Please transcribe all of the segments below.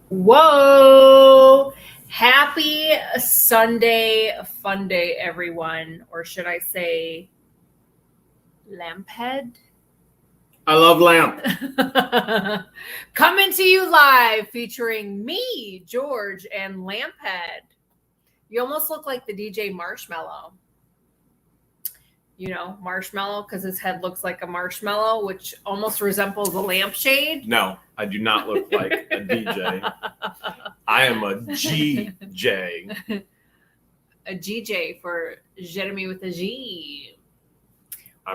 Whoa! Happy Sunday fun day, everyone. Or should I say, Lamphead? I love lamp. Coming to you live featuring me, George, and Lamphead. You almost look like the DJ Marshmallow. You know, marshmallow, because his head looks like a marshmallow, which almost resembles a lampshade. No, I do not look like a DJ. I am a GJ. A GJ for Jeremy with a G.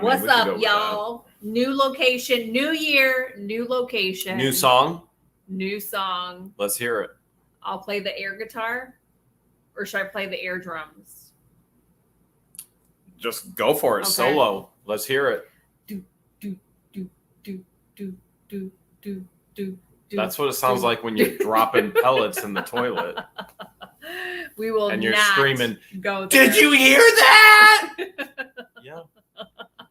What's up, y'all? New location, new year, new location. New song? New song. Let's hear it. I'll play the air guitar, or should I play the air drums? Just go for it. Okay. Solo. Let's hear it. Do, do, do, do, do, do, do, do. That's what it sounds like when you're dropping pellets in the toilet. We will and you're not screaming, go there. Did you hear that? Yeah.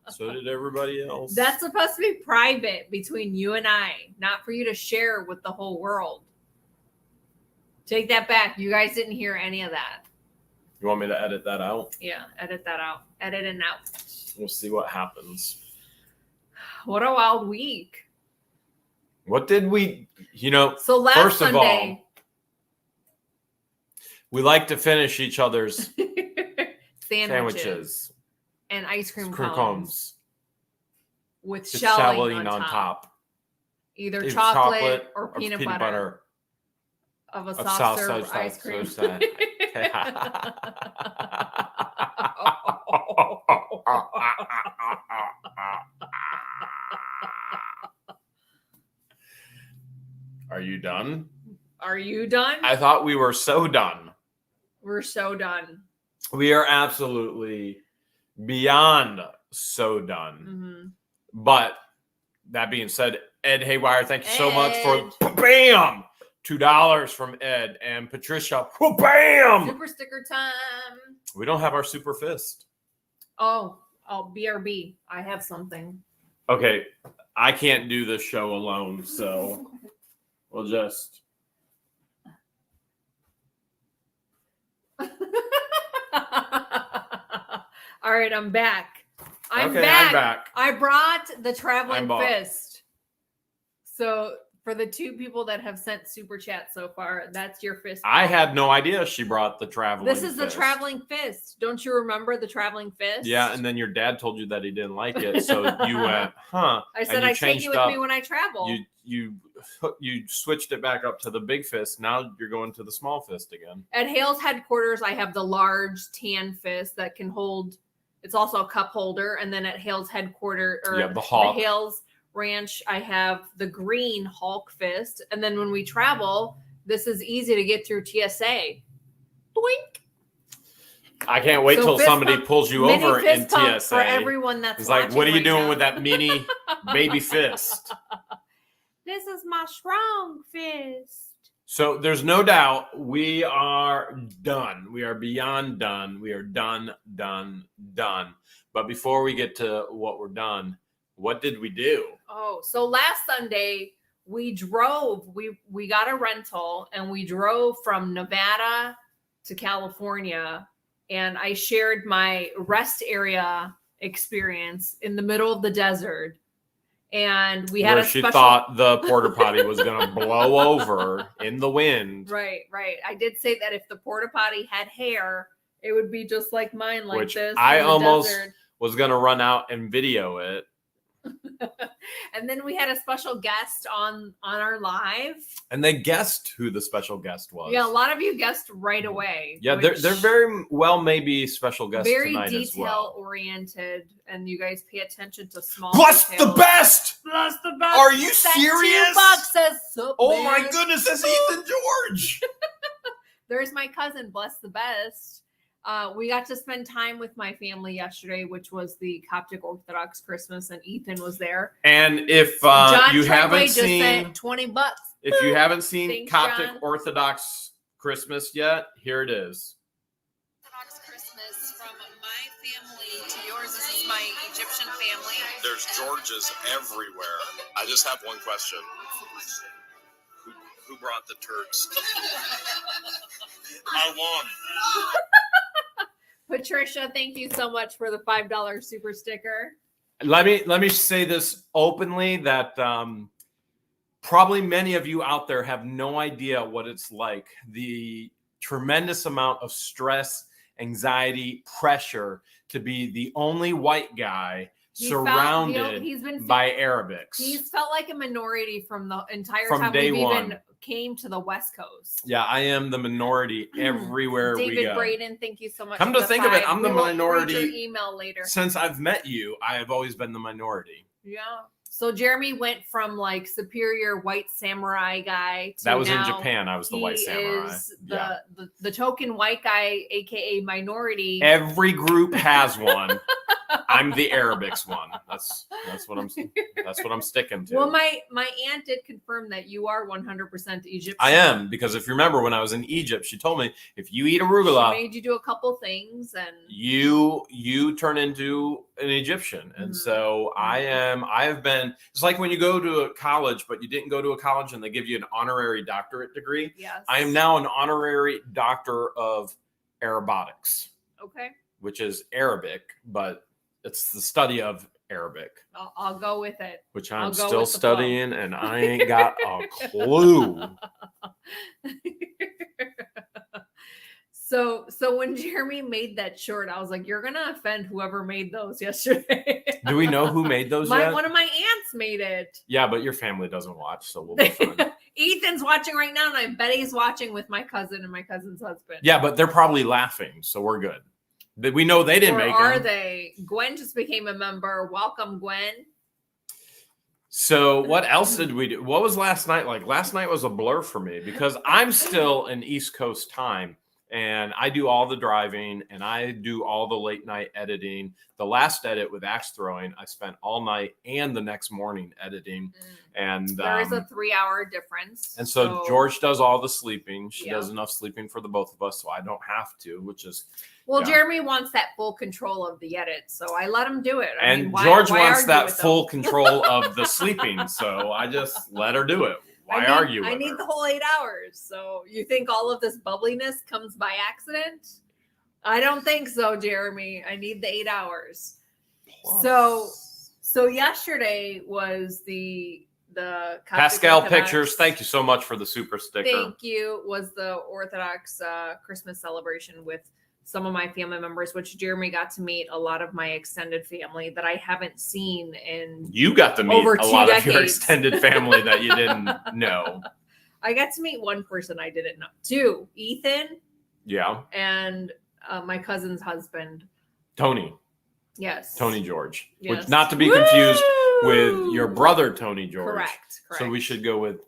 So did everybody else. That's supposed to be private between you and I, not for you to share with the whole world. Take that back. You guys didn't hear any of that. You want me to edit that out? Yeah, edit that out. Edit it out. We'll see what happens. What a wild week. What did we, so last first Sunday, of all, we like to finish each other's sandwiches and ice cream cones with shelling on top. Either chocolate or peanut butter. Of a soft serve ice cream. Are you done? Are you done? I thought we were so done. We're so done. We are absolutely beyond so done. Mm-hmm. But that being said, Ed Haywire, thank you so much for bam! $2 from Ed and Patricia. Bam! Super sticker time. We don't have our super fist. Oh, BRB. I have something. Okay. I can't do this show alone, so we'll just. All right, I'm back. I'm back. I brought the traveling fist. So for the two people that have sent super chat so far, that's your fist. I had no idea she brought the traveling fist. This is the traveling fist. Don't you remember the traveling fist? Yeah, and then your dad told you that he didn't like it, so you went, huh? I said I take you with me when I travel. You switched it back up to the big fist. Now you're going to the small fist again. At Hale's headquarters, I have the large tan fist that can hold. It's also a cup holder, and then at Hale's headquarters, or the Hawk. The Hale's Ranch, I have the green Hulk fist, and then when we travel, this is easy to get through TSA. Doink. I can't wait till somebody pulls you over in TSA. For everyone that's like, what are you doing with that mini baby fist? This is my strong fist. So there's no doubt we are done. We are beyond done. We are done. But before we get to what we're done, what did we do? Oh, so last Sunday we drove. We got a rental and we drove from Nevada to California. And I shared my rest area experience in the middle of the desert. And we had she thought the porta potty was going to blow over in the wind. Right. I did say that if the porta potty had hair, it would be just like mine, like Which this. I almost was going to run out and video it. And then we had a special guest on our live. And they guessed who the special guest was. Yeah, a lot of you guessed right away. Yeah, they're very well maybe special guests tonight as well. Very detail-oriented, and you guys pay attention to small Bless details. the best! Bless the best! Are you serious? Oh my goodness, that's Ethan George! There's my cousin, Bless the Best. We got to spend time with my family yesterday, which was the Coptic Orthodox Christmas, and Ethan was there. And if you haven't seen $20, if you haven't seen Thanks, Coptic John. Orthodox Christmas yet, here it is. Orthodox Christmas from my family to yours. This is my Egyptian family. There's Georges everywhere. I just have one question. who brought the turds. I won. Patricia, thank you so much for the $5 super sticker. Let me say this openly that probably many of you out there have no idea what it's like. The tremendous amount of stress, anxiety, pressure to be the only white guy surrounded by Arabics. He's felt like a minority from the entire time day we've one. even came to the West Coast. Yeah, I am the minority everywhere we go. David Braden, thank you so much. Come to think of it, I'm the minority. Read your email later. Since I've met you, I have always been the minority. Yeah. So Jeremy went from like superior white samurai guy to that was now in Japan. I was the white samurai. Is the token white guy, aka minority. Every group has one. I'm the Arabics one. That's what I'm sticking to. Well, my aunt did confirm that you are 100% Egyptian. I am, because if you remember when I was in Egypt, she told me if you eat arugula, she made you do a couple things, and you turn into an Egyptian. And so I have been. It's like when you go to a college, but you didn't go to a college and they give you an honorary doctorate degree. Yes. I am now an honorary doctor of Arabotics. Okay. Which is Arabic, but it's the study of Arabic. I'll go with it. Which I'm still studying, and I ain't got a clue. So when Jeremy made that short, I was like, you're going to offend whoever made those yesterday. Do we know who made those yet? One of my aunts made it. Yeah, but your family doesn't watch, so we'll be fine. Ethan's watching right now, and I bet he's watching with my cousin and my cousin's husband. Yeah, but they're probably laughing, so we're good. We know they didn't make them. Or are they? Gwen just became a member. Welcome, Gwen. So what else did we do? What was last night like? Last night was a blur for me because I'm still in East Coast time, and I do all the driving and I do all the late night editing. The last edit with axe throwing, I spent all night and the next morning editing. And there is a 3-hour difference. And so George does all the sleeping. She does enough sleeping for the both of us, so I don't have to, which is Jeremy wants that full control of the edit, so I let him do it. And George wants that full control of the sleeping, so I just let her do it. Why argue with her? I need the whole 8 hours. So you think all of this bubbliness comes by accident? I don't think so, Jeremy. I need the 8 hours. So yesterday was the Pascal Pictures. Thank you so much for the super sticker. Thank you. Was the Orthodox Christmas celebration with some of my family members, which Jeremy got to meet a lot of my extended family that I haven't seen in You got to meet over a lot decades. Of your extended family that you didn't know. I got to meet one person I didn't know. Two, Ethan. Yeah. And my cousin's husband. Tony. Yes. Tony George. Yes. Which not to be confused with your brother Tony George. Correct. So we should go with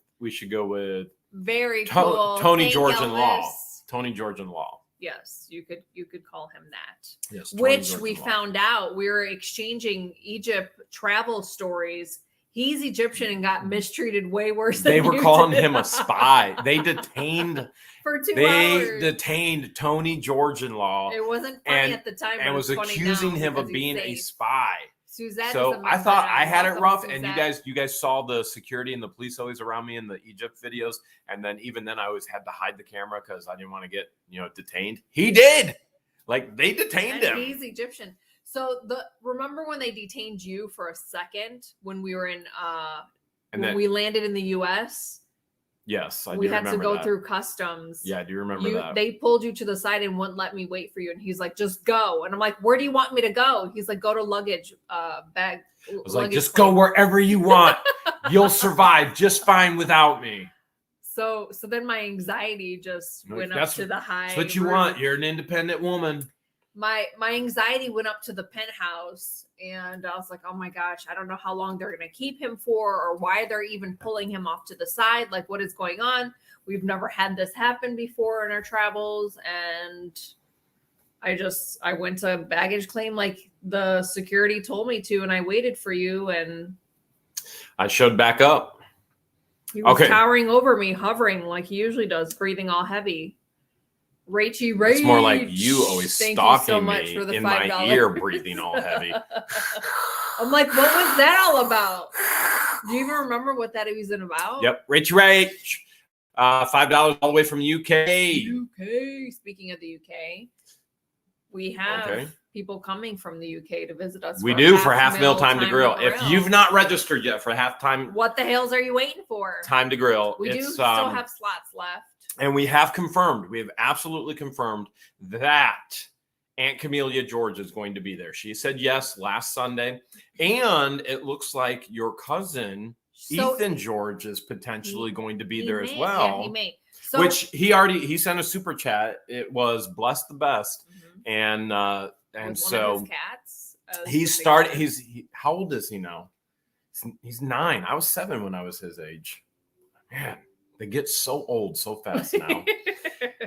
very cool. Tony George in law. Tony George in law. Yes, you could call him that. Yes, which we found out we were exchanging Egypt travel stories. He's Egyptian and got mistreated way worse than they were calling him a spy. They detained for 2 hours. They detained Tony George in law. It wasn't funny at the time, and was accusing him of being a spy. Suzette so I thought I had it rough, and you guys saw the security and the police always around me in the Egypt videos, and then even then I always had to hide the camera because I didn't want to get detained. He did, like they detained him. He's Egyptian. So remember when they detained you for a second when we were in we landed in the U.S. Yes, I do. We had to go that. through customs. Yeah, I do remember that. They pulled you to the side and wouldn't let me wait for you. And he's like, just go. And I'm like, where do you want me to go? He's like, go to luggage bag. I was like, just go wherever you want. You'll survive just fine without me. So then my anxiety just went up to the high. That's what you want. You're an independent woman. My anxiety went up to the penthouse, and I was like, oh my gosh, I don't know how long they're going to keep him for or why they're even pulling him off to the side. Like, what is going on? We've never had this happen before in our travels. And I went to baggage claim like the security told me to, and I waited for you, and I showed back up. He was towering over me, hovering like he usually does, breathing all heavy. Rachy. It's more like you always stalking me in my ear, breathing all heavy. I'm like, what was that all about? Do you even remember what that was about? Yep, Rach. $5 all the way from UK. UK. Speaking of the UK, we have Okay. people coming from the UK to visit us. We do for half meal time to grill. If you've not registered yet for halftime, what the hells are you waiting for? Time to grill. We do still have slots left. And we have confirmed, we have absolutely confirmed that Aunt Camellia George is going to be there. She said yes last Sunday. And it looks like your cousin, Ethan George, is potentially going to be there as well. Yeah, he may. So, which he sent a super chat. It was bless the best. And so one of his cats, how old is he now? He's 9. I was 7 when I was his age. Man, they get so old so fast now.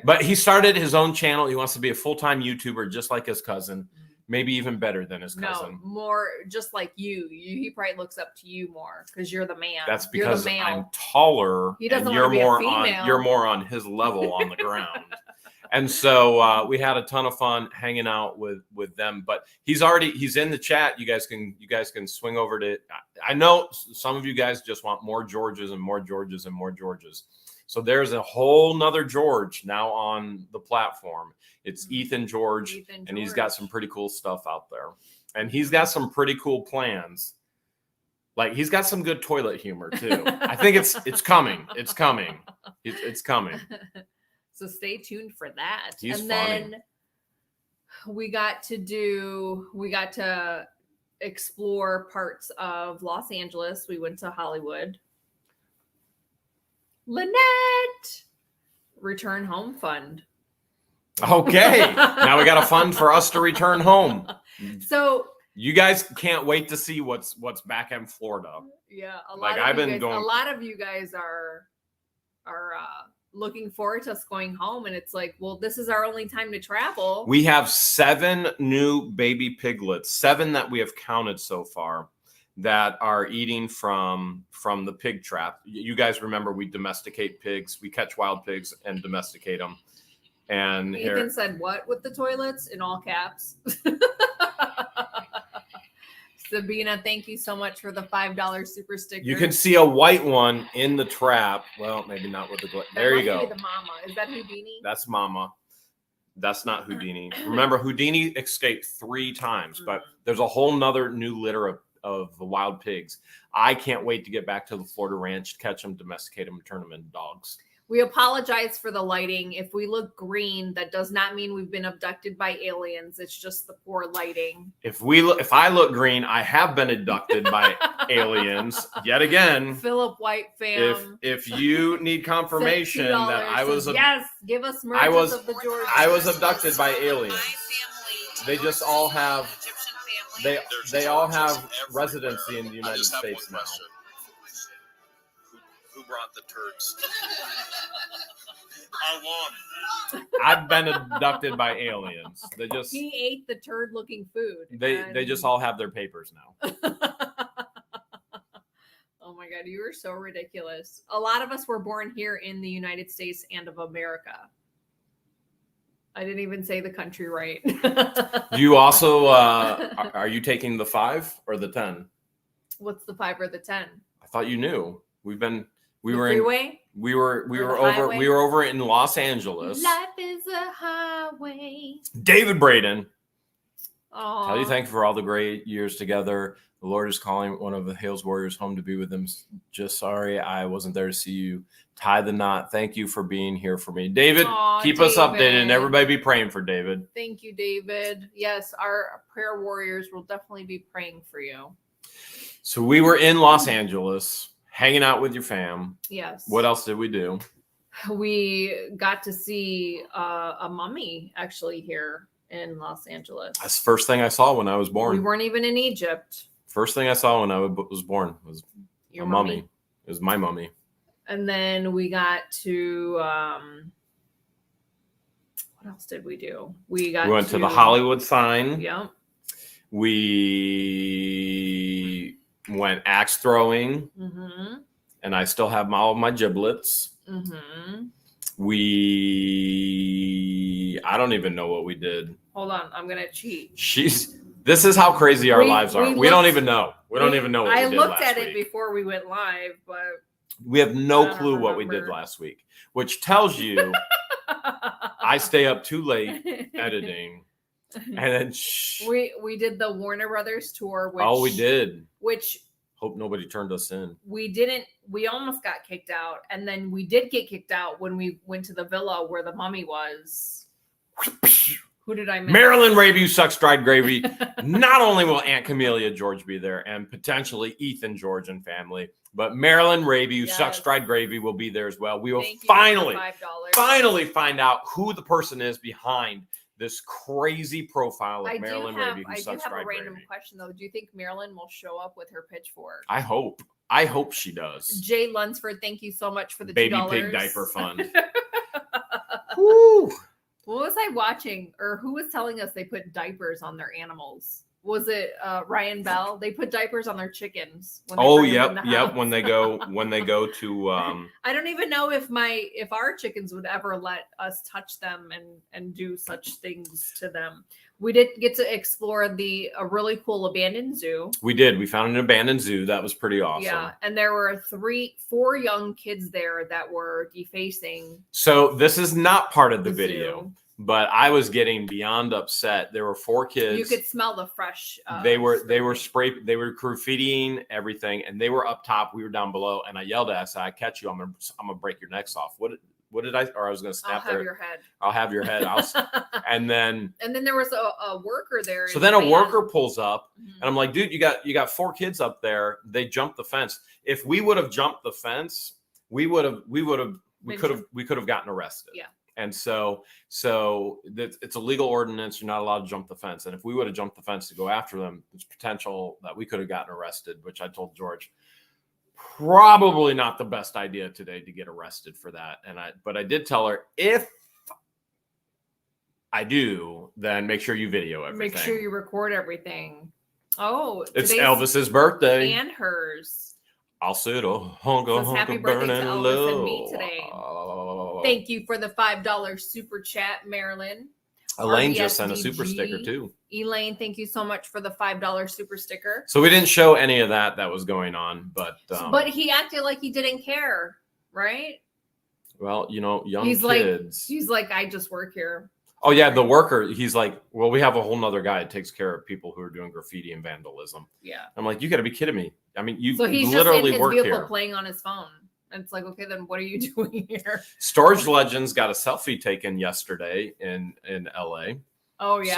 But he started his own channel. He wants to be a full-time YouTuber, just like his cousin, maybe even better than his cousin. No, more just like you. He probably looks up to you more because you're the man. That's because I'm taller. He doesn't and you're want to be more a female. you're more on his level on the ground. And so we had a ton of fun hanging out with them. But he's in the chat. You guys can swing over to. I know some of you guys just want more Georges and more Georges and more Georges. So there's a whole nother George now on the platform. It's Ethan George, and he's got some pretty cool stuff out there. And he's got some pretty cool plans. Like he's got some good toilet humor too. I think it's coming. It's coming. It's coming. So stay tuned for that. He's and funny. Then we got to explore parts of Los Angeles. We went to Hollywood. Lynette, Return Home Fund. Okay. Now we got a fund for us to return home. So you guys can't wait to see what's back in Florida. Yeah, a Like, lot of you guys are looking forward to us going home, and it's like, well, this is our only time to travel. We have 7 new baby piglets, 7 that we have counted so far, that are eating from the pig trap. You guys remember we domesticate pigs. We catch wild pigs and domesticate them. And Ethan said, "What with the toilets?" in all caps. Sabina, thank you so much for the $5 super sticker. You can see a white one in the trap. Well, maybe not with the there you go. The mama. Is that Houdini? That's Mama. That's not Houdini. Remember, Houdini escaped 3 times, but there's a whole nother new litter of the wild pigs. I can't wait to get back to the Florida ranch, catch them, domesticate them, and turn them into dogs. We apologize for the lighting. If we look green, that does not mean we've been abducted by aliens. It's just the poor lighting. If I look green, I have been abducted by aliens yet again. Philip White fam. If you need confirmation that I was yes, give us merges of the George. I was abducted by aliens. They just all have they all have residency in the United States now. Who brought the turds? I won. I've been abducted by aliens. He ate the turd looking food. They just all have their papers now. Oh my God, you are so ridiculous. A lot of us were born here in the United States and of America. I didn't even say the country right. Do you also are you taking the 5 or the 10? What's the 5 or the 10? I thought you knew. We were over in Los Angeles. Life is a highway. David Braden. Aww. Tell you thank you for all the great years together. The Lord is calling one of the Hale's Warriors home to be with him. Just sorry I wasn't there to see you. Tie the knot. Thank you for being here for me. David, keep us updated, and everybody be praying for David. Thank you, David. Yes, our prayer warriors will definitely be praying for you. So we were in Los Angeles, hanging out with your fam. Yes. What else did we do? We got to see a mummy actually here in Los Angeles. That's the first thing I saw when I was born. We weren't even in Egypt. First thing I saw when I was born was Your a mummy. It was my mummy. And then we got to what else did we do? We went to the Hollywood sign. Yep. We went axe throwing. Mm-hmm. And I still have all of my giblets. Mm-hmm. I don't even know what we did. Hold on, I'm gonna cheat. This is how crazy our lives are. We don't even know. We don't even know what we did last week. I looked at it before we went live, but we have no clue what we did last week. which tells you I stay up too late editing. And then we did the Warner Brothers tour, which we did. Which hope nobody turned us in. We didn't. We almost got kicked out, and then we did get kicked out when we went to the villa where the mummy was. Who did I miss? Marilyn Rabu sucks dried gravy. Not only will Aunt Camelia George be there, and potentially Ethan George and family, but Marilyn Rabu sucks dried gravy will be there as well. We will finally find out who the person is behind this crazy profile of Marilyn Rabu who sucks dried gravy. I do have a random question though. Do you think Marilyn will show up with her pitchfork? I hope she does. Jay Lunsford, thank you so much for the Baby $2. Pig Diaper Fund. Woo! What was I watching? Or who was telling us they put diapers on their animals? Was it Ryan Bell? They put diapers on their chickens. When yep. When they go to. I don't even know if our chickens would ever let us touch them and do such things to them. We did get to explore a really cool abandoned zoo. We did. We found an abandoned zoo. That was pretty awesome. Yeah, and there were 4 young kids there that were defacing. So this is not part of the video. Zoo. But I was getting beyond upset. There were 4 kids. You could smell the fresh. They were graffitiing everything, and they were up top. We were down below, and I yelled at us, "I catch you! I'm gonna break your necks off." What did I? Or I was gonna snap I'll have your head. I'll have your head. And then there was a worker there. So then a worker pulls up, and I'm like, "Dude, you got 4 kids up there. They jumped the fence. If we would have jumped the fence, we could have gotten arrested." Yeah. And so it's a legal ordinance. You're not allowed to jump the fence. And if we would have jumped the fence to go after them, there's potential that we could have gotten arrested, which I told George, probably not the best idea today to get arrested for that. But I did tell her, if I do, then make sure you video everything. Make sure you record everything. Oh, it's Elvis's birthday. And hers. I'll sit happy birthday to Elvis and me today. Thank you for the $5 super chat, Marilyn. Elaine just sent a super sticker too. Elaine, thank you so much for the $5 super sticker. So we didn't show any of that was going on, but he acted like he didn't care, right? Well, young kids. He's like, I just work here. Oh yeah, the worker. He's like, well, we have a whole nother guy that takes care of people who are doing graffiti and vandalism. Yeah. I'm like, you got to be kidding me. I mean, you so he's literally just in work his vehicle here. Playing on his phone. And it's like, okay, then what are you doing here? Storage Legends got a selfie taken yesterday in LA. Oh yeah.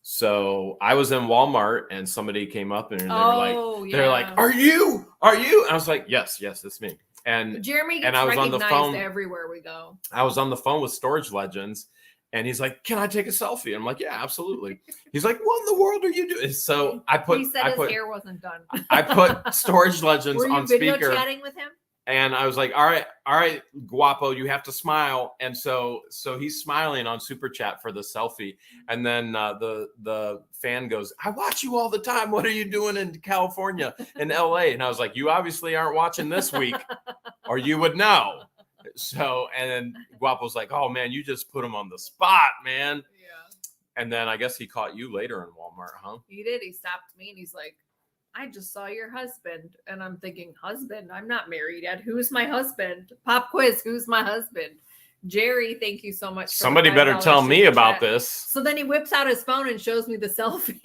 So I was in Walmart and somebody came up and they're like, are you? And I was like, yes, that's me. And Jeremy gets recognized on the phone everywhere we go. I was on the phone with Storage Legends. And he's like, "Can I take a selfie?" I'm like, "Yeah, absolutely." He's like, "What in the world are you doing?" So He said his hair wasn't done. I put Storage Legends on speaker. Were you video chatting with him? And I was like, all right, guapo, you have to smile. And so he's smiling on Super Chat for the selfie. And then the fan goes, "I watch you all the time. What are you doing in California, in LA?" And I was like, "You obviously aren't watching this week, or you would know." So, and then Guapo's like, "Oh man, you just put him on the spot, man." Yeah. And then I guess he caught you later in Walmart, huh? He did. He stopped me and he's like, "I just saw your husband." And I'm thinking, husband? I'm not married yet. Who's my husband? Pop quiz. Who's my husband? Jerry, thank you so much. Somebody better tell me about this. So then he whips out his phone and shows me the selfie.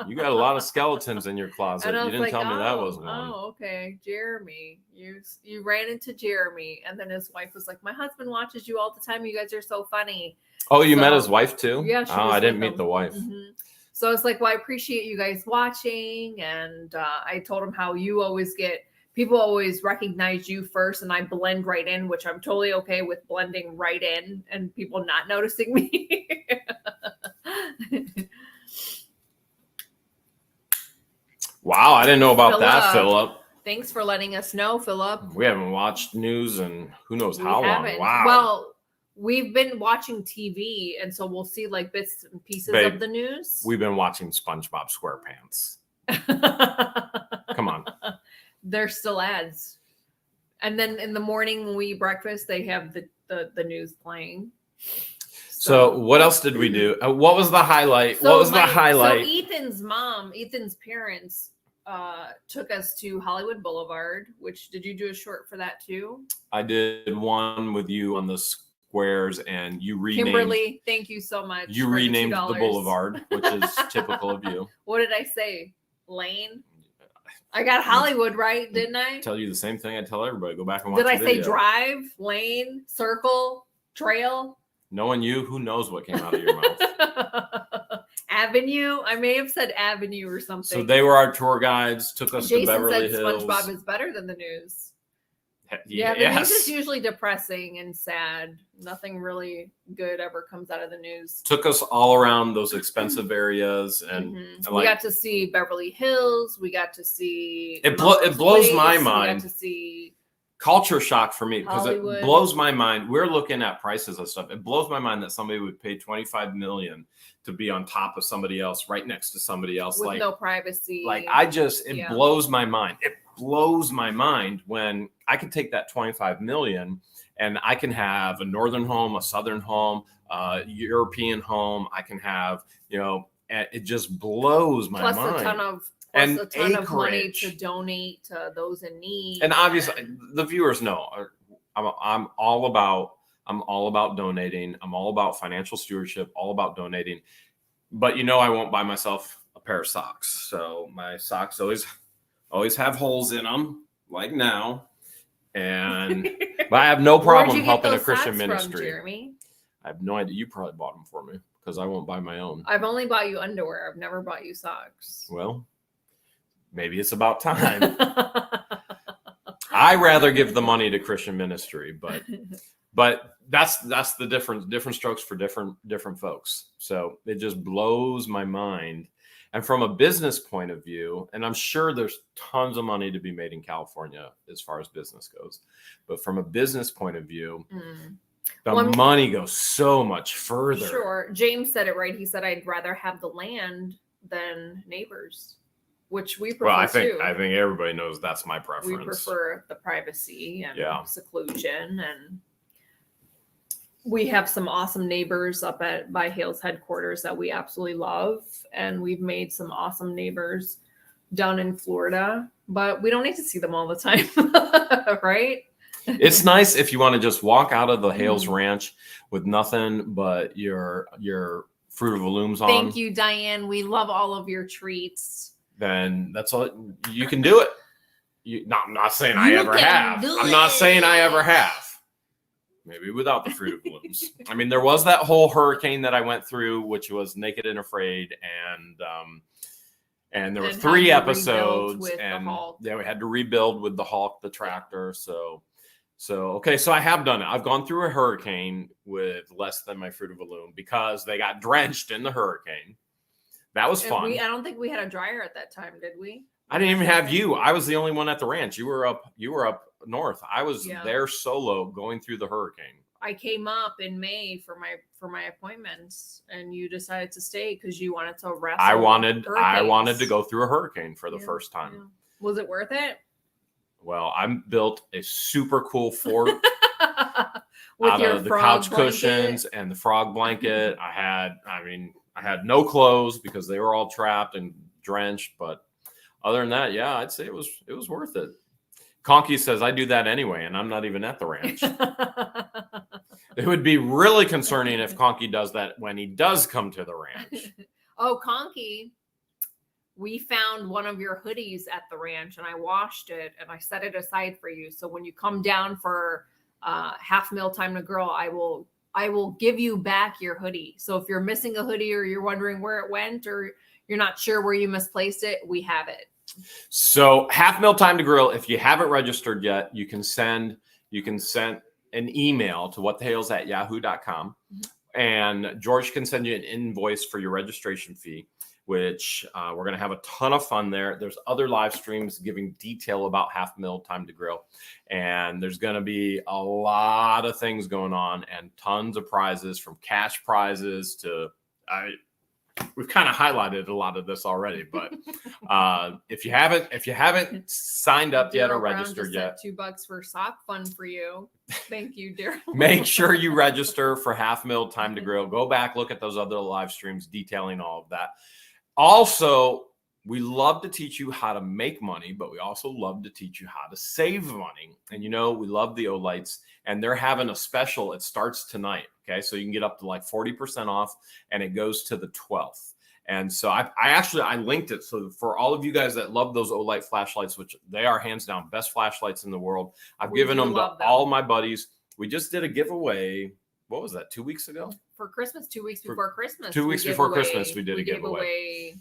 You got a lot of skeletons in your closet. You didn't tell me that was one. Oh, okay. Jeremy. You ran into Jeremy. And then his wife was like, "My husband watches you all the time. You guys are so funny." Oh, you met his wife too? Yeah. I didn't meet the wife. Mm-hmm. So it's like, well, I appreciate you guys watching. And I told him how people always recognize you first and I blend right in, which I'm totally okay with blending right in and people not noticing me. Wow, I didn't know about that, Philip. Thanks for letting us know, Philip. We haven't watched news in who knows how long. Wow. Well, we've been watching TV, and so we'll see like bits and pieces of the news. We've been watching SpongeBob SquarePants. Come on. There's still ads. And then in the morning when we eat breakfast, they have the news playing. So what else did we do? What was the highlight? So Ethan's parents took us to Hollywood Boulevard, which did you do a short for that too? I did one with you on the squares, and you renamed. Kimberly, thank you so much. You for renamed the $2. boulevard, which is typical of you. What did I say? Lane? I got Hollywood right, didn't I? Tell you the same thing I tell everybody. Go back and watch Did I the say video. drive, lane, circle, trail? Knowing you, who knows what came out of your mouth? Avenue? I may have said avenue or something. So they were our tour guides, took us to Jason Beverly said Hills. SpongeBob is better than the news. Yeah, The news is usually depressing and sad. Nothing really good ever comes out of the news. Took us all around those expensive areas, and Mhm. and We got to see Beverly Hills. We got to see. It Melrose blows Place, my We mind. got to see. culture shock for me because it Hollywood. blows my mind. We're looking at prices and stuff. It blows my mind that somebody would pay $25 million to be on top of somebody else, right next to somebody else. With no privacy. It blows my mind. It blows my mind when I can take that 25 million and I can have a northern home, a southern home, European home. I can have, it just blows my plus mind. a ton of money to donate to those in need. And obviously the viewers know I'm all about donating. I'm all about financial stewardship, all about donating. But I won't buy myself a pair of socks. So my socks always have holes in them, like now. And but I have no problem helping a Christian ministry. From, Jeremy? I have no idea. You probably bought them for me because I won't buy my own. I've only bought you underwear. I've never bought you socks. Well, maybe it's about time. I rather give the money to Christian ministry, but that's the different strokes for different folks. So it just blows my mind. And from a business point of view, and I'm sure there's tons of money to be made in California as far as business goes, but from a business point of view, money goes so much further. Sure. James said it right. He said, I'd rather have the land than neighbors, which we prefer. Well, I think everybody knows that's my preference. We prefer the privacy and seclusion, and we have some awesome neighbors up by Hale's headquarters that we absolutely love, and we've made some awesome neighbors down in Florida, but we don't need to see them all the time, right? It's nice if you want to just walk out of the Hale's ranch with nothing but your Fruit of the Looms on. Thank you, Diane. We love all of your treats. Then that's all you can do it. I'm not saying I ever have. I'm not saying I ever have. Maybe without the Fruit of the Looms. I mean, there was that whole hurricane that I went through, which was Naked and Afraid, and there were 3 episodes, and we had to rebuild with the Hulk, the tractor. So okay, so I have done it. I've gone through a hurricane with less than my Fruit of the Loom because they got drenched in the hurricane. That was fun. I don't think we had a dryer at that time, did we? I didn't even have you. I was the only one at the ranch. You were up north. I was there solo going through the hurricane. I came up in May for my appointments, and you decided to stay because you wanted to rest. I wanted to go through a hurricane for the first time. Yeah. Was it worth it? Well, I built a super cool fort with out your of the frog couch blanket. cushions and the frog blanket. I had no clothes because they were all trapped and drenched. But other than that, yeah, I'd say it was worth it. Conky says I do that anyway, and I'm not even at the ranch. It would be really concerning if Conky does that when he does come to the ranch. Oh, Conky, we found one of your hoodies at the ranch, and I washed it and I set it aside for you. So when you come down for half meal time to grill, I will give you back your hoodie. So if you're missing a hoodie or you're wondering where it went or you're not sure where you misplaced it, we have it. So half meal time to grill. If you haven't registered yet, you can send an email to whatthehales@yahoo.com, and George can send you an invoice for your registration fee, which we're going to have a ton of fun there. There's other live streams giving detail about half meal time to grill, and there's going to be a lot of things going on and tons of prizes, from cash prizes to we've kind of highlighted a lot of this already, but if you haven't signed up yet or registered yet, $2 for sock fun for you. Thank you, dear. Make sure you register for half meal time to grill. Go back, look at those other live streams detailing all of that. Also, we love to teach you how to make money, but we also love to teach you how to save money. And you know, we love the Olights, and they're having a special. It starts tonight. Okay, so you can get up to like 40% off, and it goes to the 12th. And so I linked it. So for all of you guys that love those Olight flashlights, which they are hands down best flashlights in the world, I've given them to all my buddies. We just did a giveaway. What was that? 2 weeks ago? For Christmas, 2 weeks before Christmas. 2 weeks before Christmas, we did a gave giveaway. Away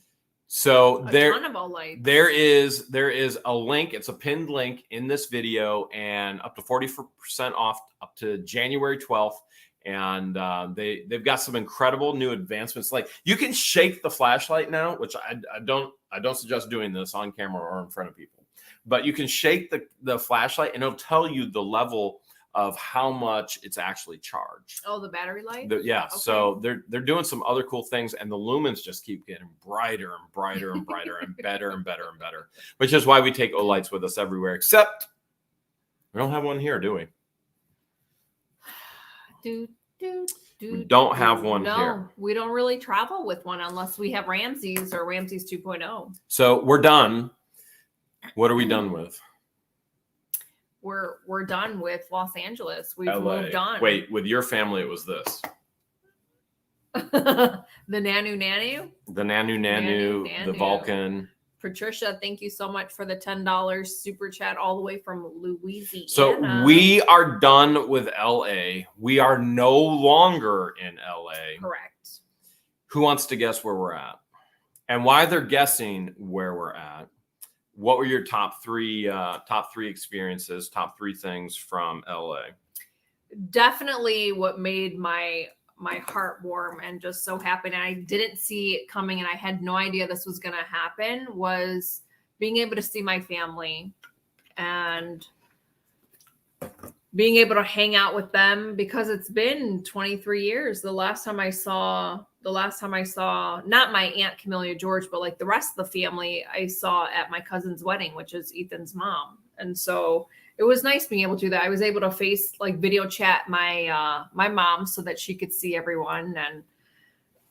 so there is a link. It's a pinned link in this video, and up to 40% off up to January 12th. And they've got some incredible new advancements. Like you can shake the flashlight now, which I don't suggest doing this on camera or in front of people, but you can shake the flashlight and it'll tell you the level of how much it's actually charged. Oh, the battery light? Yeah. Okay. So they're doing some other cool things, and the lumens just keep getting brighter and brighter and brighter and better and better and better, which is why we take Olights with us everywhere, except we don't have one here, do we? We don't have one here. No, we don't really travel with one unless we have Ramses or Ramses 2.0. So we're done. What are we done with? We're done with Los Angeles. We've LA. moved on. Wait, with your family, it was this. The Nanu. The Nanu, the Vulcan. Patricia, thank you so much for the $10 super chat all the way from Louisiana. So we are done with LA. We are no longer in LA. Correct. Who wants to guess where we're at? And why they're guessing where we're at? What were your top three experiences, top three things from LA? Definitely what made my heart warm and just so happy, and I didn't see it coming, and I had no idea this was going to happen, was being able to see my family and being able to hang out with them, because it's been 23 years. The last time I saw not my Aunt Camellia George, but like the rest of the family, I saw at my cousin's wedding, which is Ethan's mom. And so it was nice being able to do that. I was able to video chat my mom so that she could see everyone. And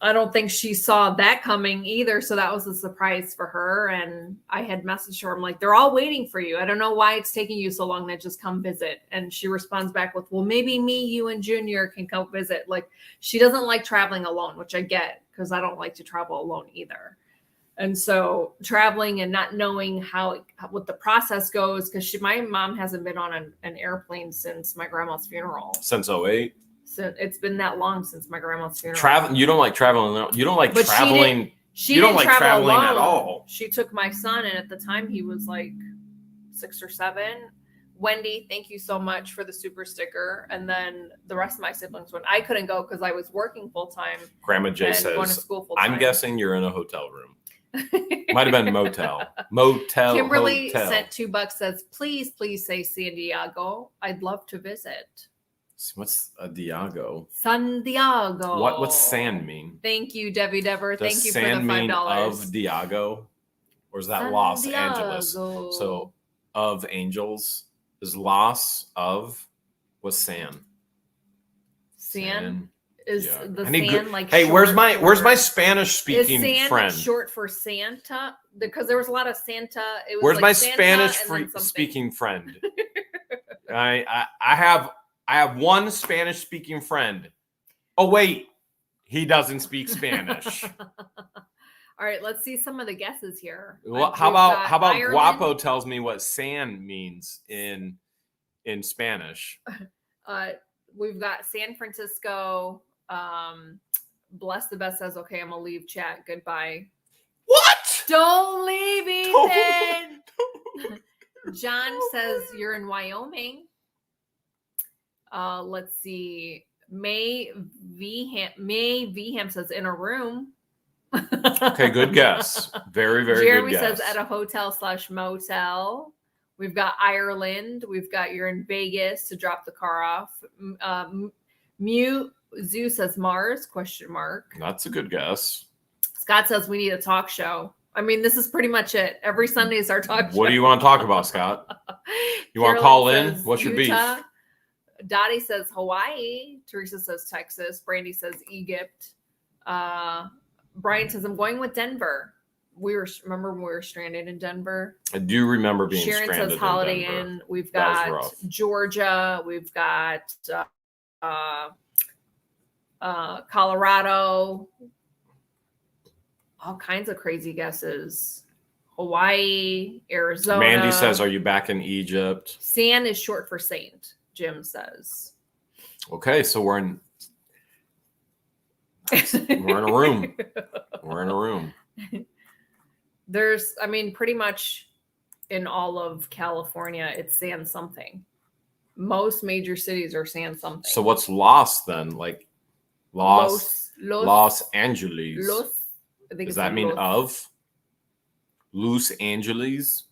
I don't think she saw that coming either. So that was a surprise for her. And I had messaged her. I'm like, they're all waiting for you. I don't know why it's taking you so long to just come visit. And she responds back with, well, maybe me, you, and Junior can come visit. Like, she doesn't like traveling alone, which I get, because I don't like to travel alone either. And so traveling and not knowing what the process goes, because my mom hasn't been on an airplane since my grandma's funeral. Since 2008? So it's been that long since my grandma's funeral. Traveling, you don't like traveling. You don't like traveling. You don't like traveling at all. She took my son, and at the time he was like 6 or 7. Wendy, thank you so much for the super sticker. And then the rest of my siblings went. I couldn't go because I was working full time. Grandma Jay says, going to school full time. I'm guessing you're in a hotel room. Might have been motel. Kimberly hotel. sent $2, says, please say San Diego. I'd love to visit. What's a Diego? San Diego. What's San mean? Thank you, Debbie Dever. Does Thank you for the San mean $5. of Diego, or is that San Los Diego. Angeles? So of angels is Los of what's San? San is the San San like. Hey, where's my Spanish speaking is San friend? Short for Santa? Because there was a lot of Santa. It was Where's like my Santa Spanish speaking friend? I have one Spanish speaking friend. Oh wait, he doesn't speak Spanish. All right, let's see some of the guesses here. Well, how about Ireland. Guapo tells me what San means in Spanish? We've got San Francisco. Bless the Best says, okay, I'm gonna leave chat. Goodbye. What? Don't leave, Ethan. John says you're in Wyoming. Let's see. May Vham says in a room. Okay, good guess. Very, very Jeremy good guess. says at a hotel/motel. We've got Ireland. We've got you're in Vegas to drop the car off. Zoo says Mars, ? That's a good guess. Scott says we need a talk show. I mean, this is pretty much it. Every Sunday is our talk show. What do you want to talk about, Scott? You want to call in? What's your Utah. beef? Dottie says Hawaii. Teresa says Texas. Brandy says Egypt. Brian says I'm going with Denver. remember when we were stranded in Denver. I do remember being Sharon stranded says Holiday in Denver. Inn. We've That was got rough. Georgia. We've got Colorado. All kinds of crazy guesses. Hawaii, Arizona. Mandy says, "Are you back in Egypt?" San is short for saint. Jim says. Okay, so we're in a room. We're in a room. There's, I mean, pretty much in all of California, it's San something. Most major cities are San something. So what's Los then? Like Los Angeles. I think Does it's that like mean Los. of? Los Angeles?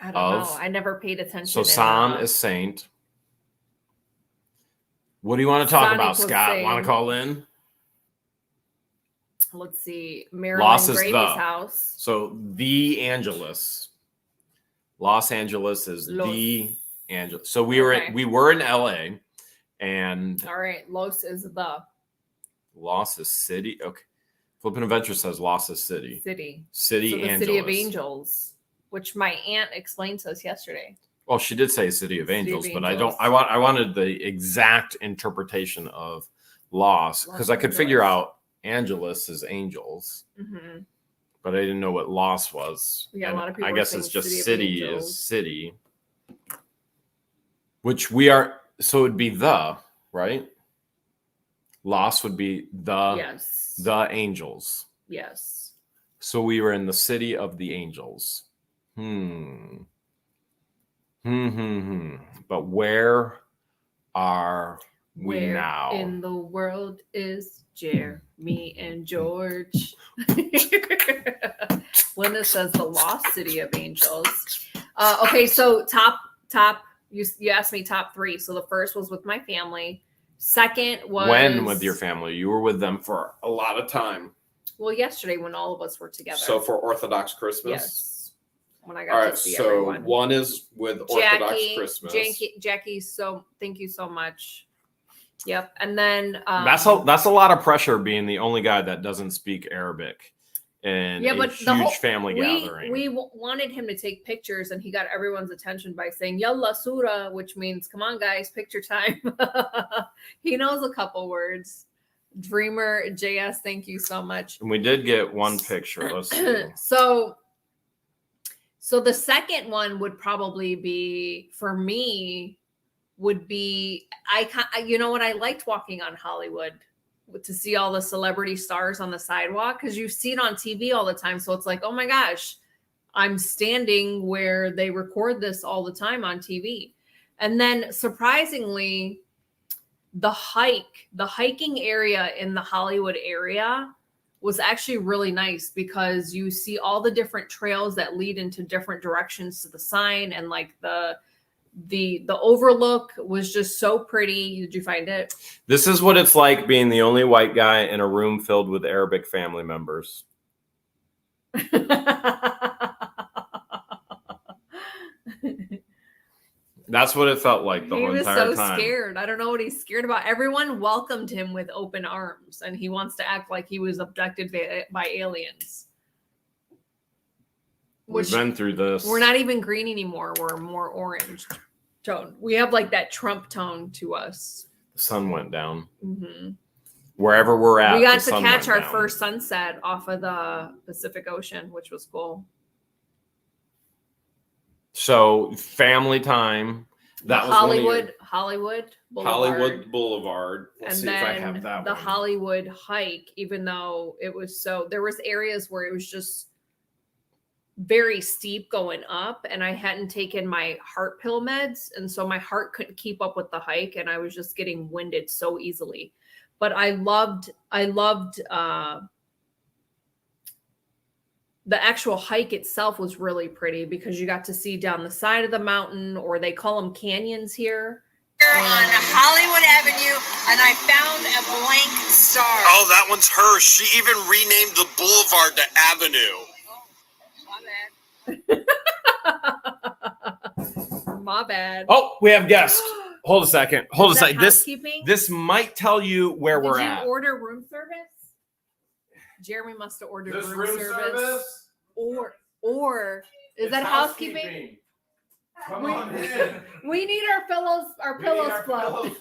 I don't know. I never paid attention. So San is saint. What do you want to talk about, Scott? Want to call in? Let's see. Marilyn Los is Gravy's the house. So the Angeles. Los Angeles is the Angeles. So we were in LA, and all right, Los is the. Los is city. Okay. Flippin' Adventure says Los is city. City So the Angeles. City of Angels, which my aunt explained to us yesterday. Well, she did say City of Angels, but I wanted the exact interpretation of Los because I could figure out Angeles is angels, but I didn't know what Los was. Yeah, a lot of people. I guess it's just city is city, which we are. So it'd be the right. Los would be the the angels. Yes. So we were in the city of the angels. But where are we now? In the world is Jeremy and George. Linda says the lost city of angels. Okay, so top. You asked me top 3. So the first was with my family. Second was when with your family. You were with them for a lot of time. Well, yesterday when all of us were together. So for Orthodox Christmas. Yes. When I got to see everyone. One is with Orthodox Christmas. Jackie, so thank you so much. Yep. And then that's a lot of pressure being the only guy that doesn't speak Arabic in a huge family gathering. We wanted him to take pictures, and he got everyone's attention by saying "Yalla Surah," which means "Come on, guys, picture time." He knows a couple words. Dreamer JS, thank you so much. And we did get one picture. Let's see. So the second one would probably be for me. Would be you know what, I liked walking on Hollywood to see all the celebrity stars on the sidewalk because you see it on TV all the time. So it's like, oh my gosh, I'm standing where they record this all the time on TV. And then surprisingly, the hiking area in the Hollywood area was actually really nice because you see all the different trails that lead into different directions to the sign, and like the overlook was just so pretty. Did you find it? This is what it's like being the only white guy in a room filled with Arabic family members. That's what it felt like the whole entire time. He was so scared. I don't know what he's scared about. Everyone welcomed him with open arms, and he wants to act like he was abducted by aliens. We've been through this. We're not even green anymore. We're more orange tone. We have like that Trump tone to us. The sun went down. Wherever we're at, we got to catch our first sunset off of the Pacific Ocean, which was cool. So family time. That was Hollywood Boulevard. Let's see if I have that the one. Hollywood hike, even though it was there was areas where it was just very steep going up, and I hadn't taken my heart pill meds, and so my heart couldn't keep up with the hike, and I was just getting winded so easily. But I loved the actual hike itself was really pretty because you got to see down the side of the mountain, or they call them canyons here. On Hollywood Avenue, and I found a blank star. Oh, that one's her. She even renamed the boulevard to Avenue. My bad. Oh, we have guests. Hold a second. Housekeeping? This might tell you where we're at. Did you order room service? Jeremy must have ordered room service. Or is that housekeeping? Come on in. We need our pillows fluffed.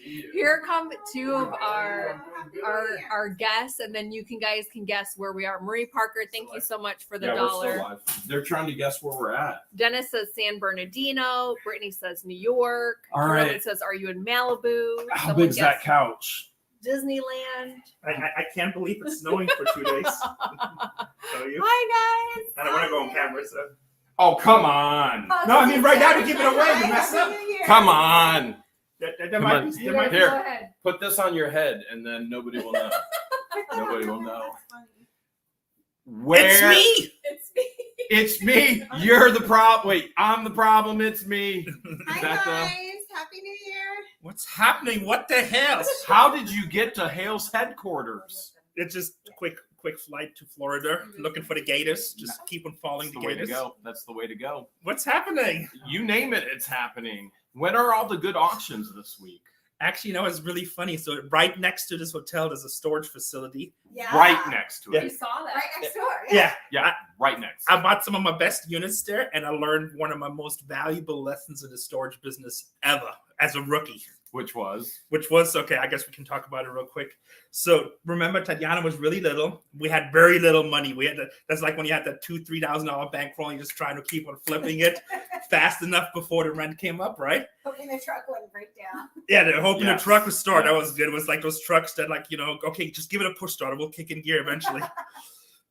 Here come two of our guests, and then you guys can guess where we are. Marie Parker, thank you so much for the Yeah, dollar. we're still live. They're trying to guess where we're at. Dennis says San Bernardino. Brittany says New York. All Carolyn right. says, "Are you in Malibu?" How Someone big's that guessed couch? Disneyland. I can't believe it's snowing for 2 days. So you? Hi guys. I don't want to go on camera, so. Oh, come on. No, I mean right now to give it away, you mess up. Come on. There Come might on. be. You There might guys be. Here. go ahead. Put this on your head, and then nobody will know. Nobody will know. Where? It's me. It's me. It's me. You're the problem. Wait, I'm the problem. It's me. Hi that the- guys, Happy New Year. What's happening? What the hell? How did you get to Hale's headquarters? It's just a quick flight to Florida, looking for the Gators. Just keep on following That's the the way to Gators. go. That's the way to go. What's happening? You name it, it's happening. When are all the good auctions this week? Actually, you know, it's really funny. So right next to this hotel, there's a storage facility. Yeah. Right next to You it. saw that. Right next door. Yeah. Yeah, right next. I bought some of my best units there, and I learned one of my most valuable lessons in the storage business ever as a rookie. Which was? Which was okay. I guess we can talk about it real quick. So remember, Tatiana was really little. We had very little money. We had that's like when you had that $2,000-$3,000 bankroll, and you're just trying to keep on flipping it fast enough before the rent came up, right? Hoping the truck wouldn't break down. Yeah, they're hoping Yes. the truck would start. That was good. It was like those trucks that, like, you know, okay, just give it a push starter. We'll kick in gear eventually.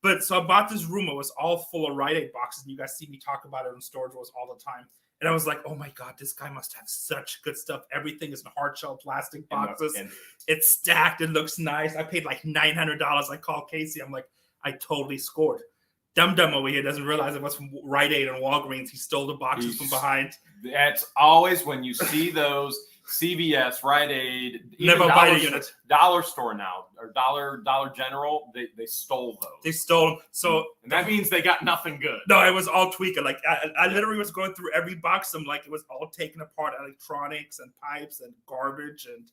But so I bought this room. It was all full of Rite Aid boxes. And you guys see me talk about it in Storage Wars all the time. And I was like, oh my God, this guy must have such good stuff. Everything is in hard shell plastic boxes. And It's stacked. It looks nice. I paid like $900. I called Casey. I'm like, I totally scored. Dum over here doesn't realize it was from Rite Aid and Walgreens. He stole the boxes from behind. that's always when you see those CVS, Rite Aid, even Never buy a Dollar, unit. Dollar Store now, or Dollar General, they stole those. They stole them. So And that means they got nothing good. no, it was all tweaking. Like I literally was going through every box. I'm like, it was all taken apart, electronics and pipes and garbage, and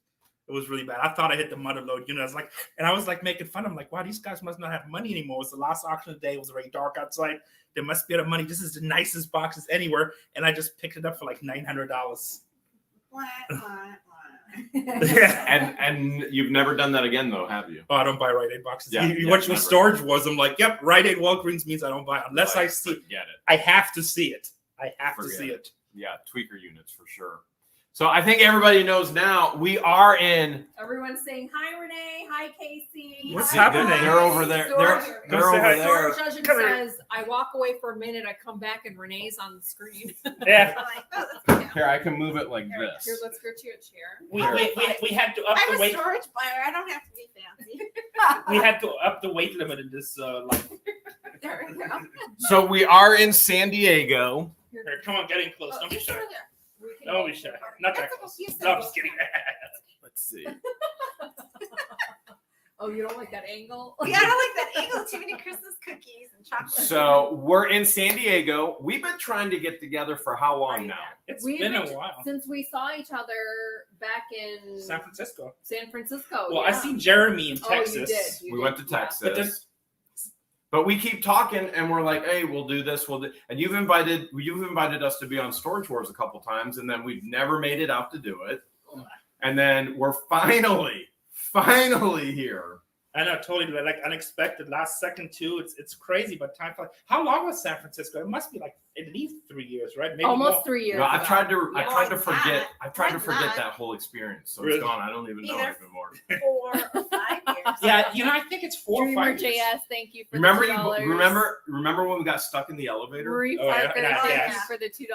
it was really bad. I thought I hit the mother load. You know, I was like making fun. I'm like, wow, these guys must not have money anymore. It was the last auction of the day. It was already dark outside. There must be other money. This is the nicest boxes anywhere, and I just picked it up for like $900. Wah, wah, wah. Yeah. And you've never done that again, though, have you? Oh, I don't buy Rite Aid boxes. Yeah, You yeah, watch me never. Storage Wars. I'm like, yep, Rite Aid Walgreens means I don't buy it unless I see. Forget it. I have to see it. I have to Forget see it. it. Yeah, tweaker units for sure. So I think everybody knows now we are in. Everyone's saying hi, Renee. Hi, Casey. What's Hi, happening? guys. They're over there. They're Storage- over hi. there. Storage Legend Come here. says, I walk away for a minute, I come back, and Renee's on the screen. Yeah. I'm like, oh, that's cute. Here, I can move it like Here, this. let's go to a chair. We had to up I'm the a weight. storage buyer. I don't have to be fancy. We had to up the weight limit in this life. There we go. So we are in San Diego. Here, come on, get in close. Oh, Don't be it's shy. over there. We can- Don't be shy. Not that That's close. okay. You said No, I'm it. just kidding. Let's see. Oh, you don't like that angle? Yeah, I don't like that angle. Too many Christmas cookies and chocolate. So we're in San Diego. We've been trying to get together for how long now? It's We've been a been- while. Since we saw each other back in San Francisco. San Francisco. Well, yeah. I seen Jeremy in Oh, you Texas. did. You We did, went to yeah. Texas. But then- But we keep talking and we're like, hey, we'll do this. We'll do, and you've invited us to be on Storage Wars a couple times, and then we've never made it out to do it. And then we're finally here. I know, totally, like unexpected, last second too. It's crazy, but time flies. How long was San Francisco? It must be like at least 3 years, right? Maybe Almost more. 3 years. You know, I ago. tried to Yeah, forget. that. I tried to Like forget that. that whole experience. So Really? it's gone. I don't even know Either anymore. 4 or 5 years. Yeah, you know, I think it's 4 or Dreamer 5 years. JS, thank you for Remember the $2. remember when we got stuck in the elevator? Marie Oh, yeah, Parker, yeah, thank yeah. you for the $2.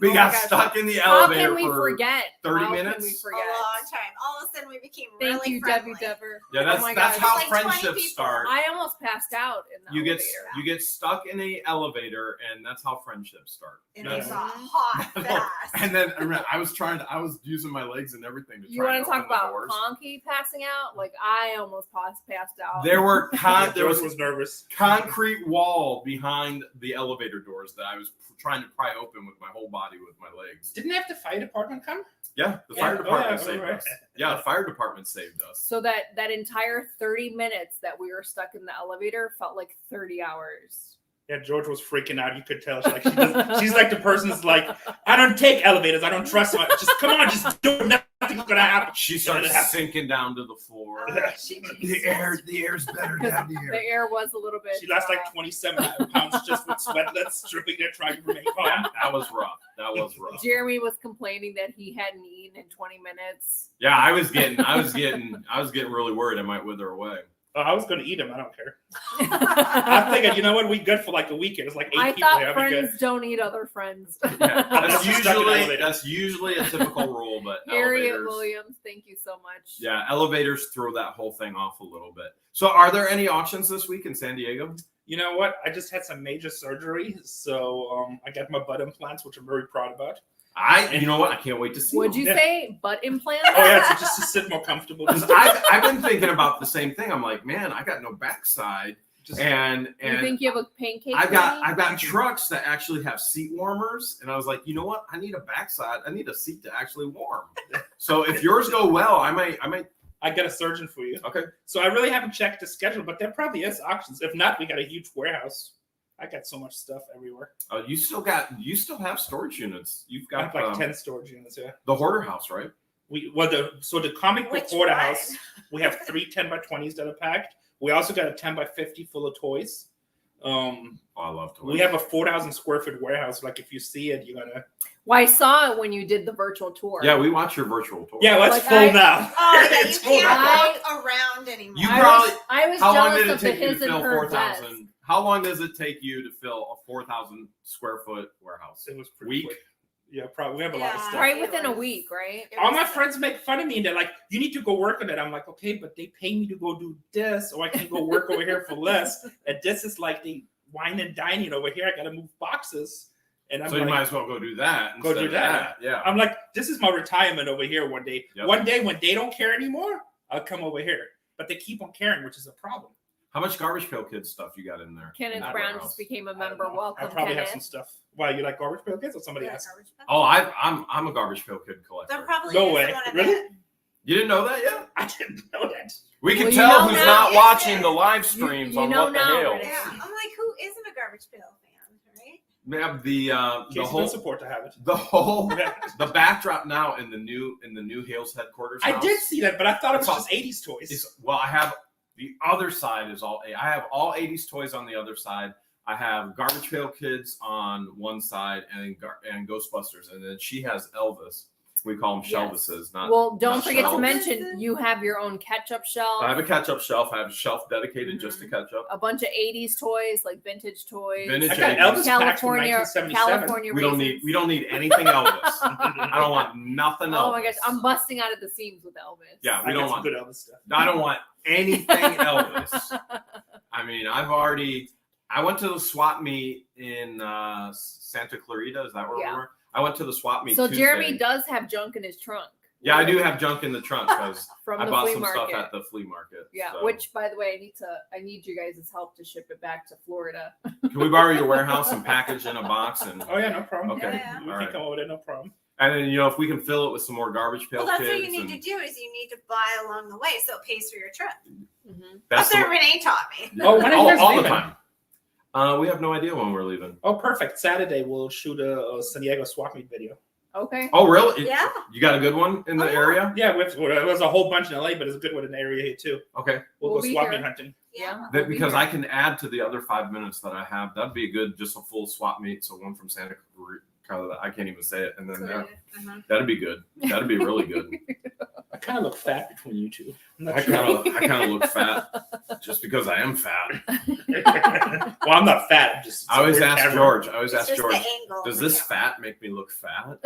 We Oh my got gosh. stuck in the How elevator can we for forget? 30 How minutes? Can we A forget? long time. All of a sudden, we became Thank really you, friendly. Debbie Dever. Yeah, that's Oh my that's gosh. how Like 20 friendships people. start. I almost passed out in the You elevator. get stuck in the elevator, and that's how how friendships start. And Yeah. they got hot fast. And then I was using my legs and everything to You try want to to open talk the about doors. Conky passing out? Like I almost passed out. There were there George was was nervous. concrete wall behind the elevator doors that I was trying to pry open with my whole body with my legs. Didn't have the fire department come? Yeah, the Yeah, fire oh, department yeah, saved right. us. Yeah, the fire department saved us. So that entire 30 minutes that we were stuck in the elevator felt like 30 hours. Yeah, George was freaking out. You could tell. She's like the person who's like, I don't take elevators. I don't trust them. Just come on, just do it. Nothing's gonna happen. She started sinking down to the floor. The air's better down The here. air was a little bit. She lost like 27 pounds just with sweatlets, dripping there, trying to remain calm. Yeah, that was rough. That was rough. Jeremy was complaining that he hadn't eaten in 20 minutes. Yeah, I was getting really worried I might wither away. Oh, I was going to eat them. I don't care. I'm thinking, you know what? We good for like a weekend. It's like 8 I people thought here. I'll be good. friends don't eat other friends. Yeah, That's that's usually a typical rule, but Harriet elevators, Williams, thank you so much. yeah, elevators throw that whole thing off a little bit. So, are there any auctions this week in San Diego? You know what? I just had some major surgery, so I got my butt implants, which I'm very proud about. You know what? I can't wait to see. Would them. you Yeah. say butt implants? Oh yeah, so just to sit more comfortable. 'Cause I've been thinking about the same thing. I'm like, man, I got no backside, and You think you have a pancake? I've lady? got trucks that actually have seat warmers, and I was like, you know what? I need a backside. I need a seat to actually warm. So if yours go well, I might. I got a surgeon for you. Okay. So I really haven't checked the schedule, but there probably is options. If not, we got a huge warehouse. I got so much stuff everywhere. You still have storage units. You've I have got like 10 storage units. Yeah. the hoarder house, right? The comic book Which hoarder one? house. We have 3 10x20s that are packed. We also got a 10x50 full of toys. Oh, I love toys. We have a 4,000 square foot warehouse. Like if you see it, you gotta. Well, I saw it when you did the virtual tour. Yeah, we watch your virtual tour. Yeah, let's Like full now. Oh yeah, you It's full can't now. walk around anymore. You I probably. I was How long jealous did it of the take you to his and fill her 4,000? vest. How long does it take you to fill a 4,000 square foot warehouse? It was pretty Week? quick. Yeah, probably. We have a lot of Yeah. stuff. Right within a week, right? It All was- my friends make fun of me and they're like, you need to go work on it. I'm like, okay, but they pay me to go do this, or I can go work over here for less. And this is like they wine and dining over here. I gotta move boxes. And I'm So you like, might as well go do that. Go do instead of that. Yeah. I'm like, this is my retirement over here one day. Yep. One day when they don't care anymore, I'll come over here. But they keep on caring, which is a problem. How much Garbage Pail Kids stuff you got in there? Kenneth in that Brown warehouse? just became a I don't member. know. Welcome, I probably Kenneth. have some stuff. Why, you like Garbage Pail Kids or somebody Yeah, else? garbage bin. Oh, I'm a Garbage Pail Kid collector. There probably No is way. one of Really? that. You didn't know that yet? I didn't know that. We can Well, you tell know who's now, not is watching there? the live streams You on know What the now, Hale. right? Yeah, I'm like, who isn't a garbage pail fan, right? We have the Casey whole don't support to have it. the backdrop now in the new Hale's headquarters. I house. did see that, but I thought it was It's all- just 80s toys. Well, I have the other side is all. I have all 80s toys on the other side. I have Garbage Pail Kids on one side and Ghostbusters, and then she has Elvis. We call them Yes. Shelvises, not. Well, don't not forget to shelves. mention you have your own ketchup shelf. I have a catch-up shelf. I have a shelf dedicated just to Mhm. catch up. A bunch of 80s toys, like vintage toys. Vintage I got 80s. Elvis packs from California, 1977. California We don't raisins. need anything Elvis. I don't want nothing else. Oh my gosh, I'm busting out of the seams with Elvis. Yeah, I we got don't some want. good Elvis stuff. I don't want anything Elvis. I mean, I went to the swap meet in Santa Clarita. Is that where Yeah. we were? I went to the swap meet. So Tuesday. Jeremy does have junk in his trunk. Yeah, I do have junk in the trunk because From I the bought flea some market. stuff at the flea market. Yeah, so. which by the way, I need you guys' help to ship it back to Florida. Can we borrow your warehouse and package in a box and Oh, yeah, no problem. okay, Yeah. We all can right. come over there, no problem. And then if we can fill it with some more Garbage Pail Well, that's Kids. what you need to and do is you need to buy along the way so it pays for your trip. Mhm. that's That's what the, Renee taught me. Oh, when are you guys all the leaving? time. We have no idea when we're leaving. Oh, perfect. Saturday, we'll shoot a San Diego swap meet video. Okay. Oh, really? Yeah. You got a good one in the Oh, yeah. area? Yeah, there was a whole bunch in LA, but it's a good one in the area here, too. Okay. We'll We'll go be swap here. meet hunting. Yeah. That, because I can add to the other 5 minutes that I have. That'd be a good, just a full swap meet. So one from Santa Clarita. I can't even say it. And then that'd be good. That'd be really good. I kind of look fat between you two. I'm not I sure. kind of look fat just because I am fat. Well, I'm not fat. I'm just. I always we're ask casual. George. I always It's ask just George. the angle. Does this fat make me look fat?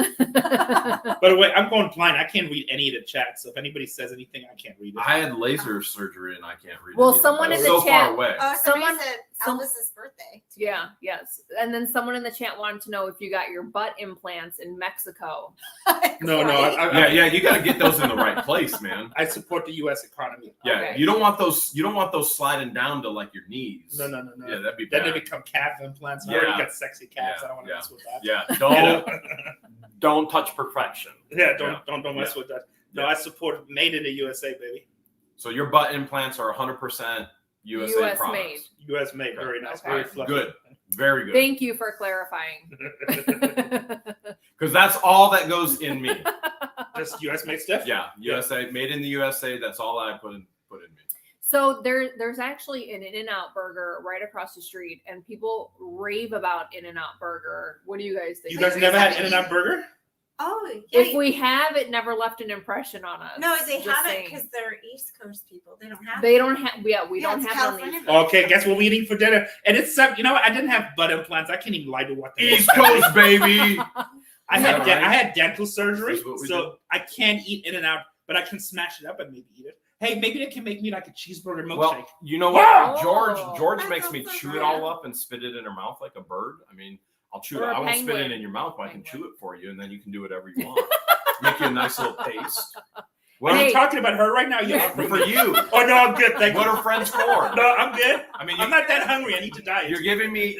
By the way, I'm going blind. I can't read any of the chat. So if anybody says anything, I can't read it. I had laser surgery and I can't read. Well, it either, someone but in it's the so chat- far away. Oh, Someone- somebody said Elvis's birthday. Yeah, yes. And then someone in the chat wanted to know if you got your butt implants in Mexico. No, Yeah, you got to get those in the right place, man. I support the U.S. economy. Yeah, Okay. you don't want those. You don't want those sliding down to like your knees. No. Yeah, that'd be Then bad. they become calf implants. I Yeah. already got sexy calves. Yeah, I don't want to yeah. mess with that. Yeah, don't touch perfection. Don't mess with that. No, Yeah. I support made in the USA, baby. So your butt implants are 100% USA US products. made. U.S. made, very nice, Okay. very fluffy. Good. Very good. Thank you for clarifying. Because that's all that goes in me. Just U.S. made stuff. Yeah, USA, made in the USA. That's all I put in me. So there's actually an In-N-Out burger right across the street, and people rave about In-N-Out burger. What do you guys think? You guys never had In-N-Out burger? Oh, yeah. If we have, it never left an impression on us. No, they Just haven't saying. because they're East Coast people. They don't have They it. don't have. Yeah, we Yeah, don't it's have it on the California. East Coast. Okay, guess what we're eating for dinner? And it's some, you know what? I didn't have butt implants. I can't even lie to what they East Coast, baby. I Is that had right? I had dental surgery, That's what we so I can't eat In-N-Out, but I can smash it up and maybe eat it. Hey, maybe they can make me like a cheeseburger milkshake. Well, you know what? Wow. George That makes sounds me so chew good. it all up and spit it in her mouth like a bird. I mean, I'll chew Or it. a I won't spit it penguin. in your mouth, but I can Penguin. chew it for you, and then you can do whatever you want. Make you a nice little paste. What Are Hey. you talking about her right now? Yeah. for you? Oh no, I'm good. Thank What you. are friends for? No, I'm good. I mean, I'm not that hungry. I need to diet. You're giving me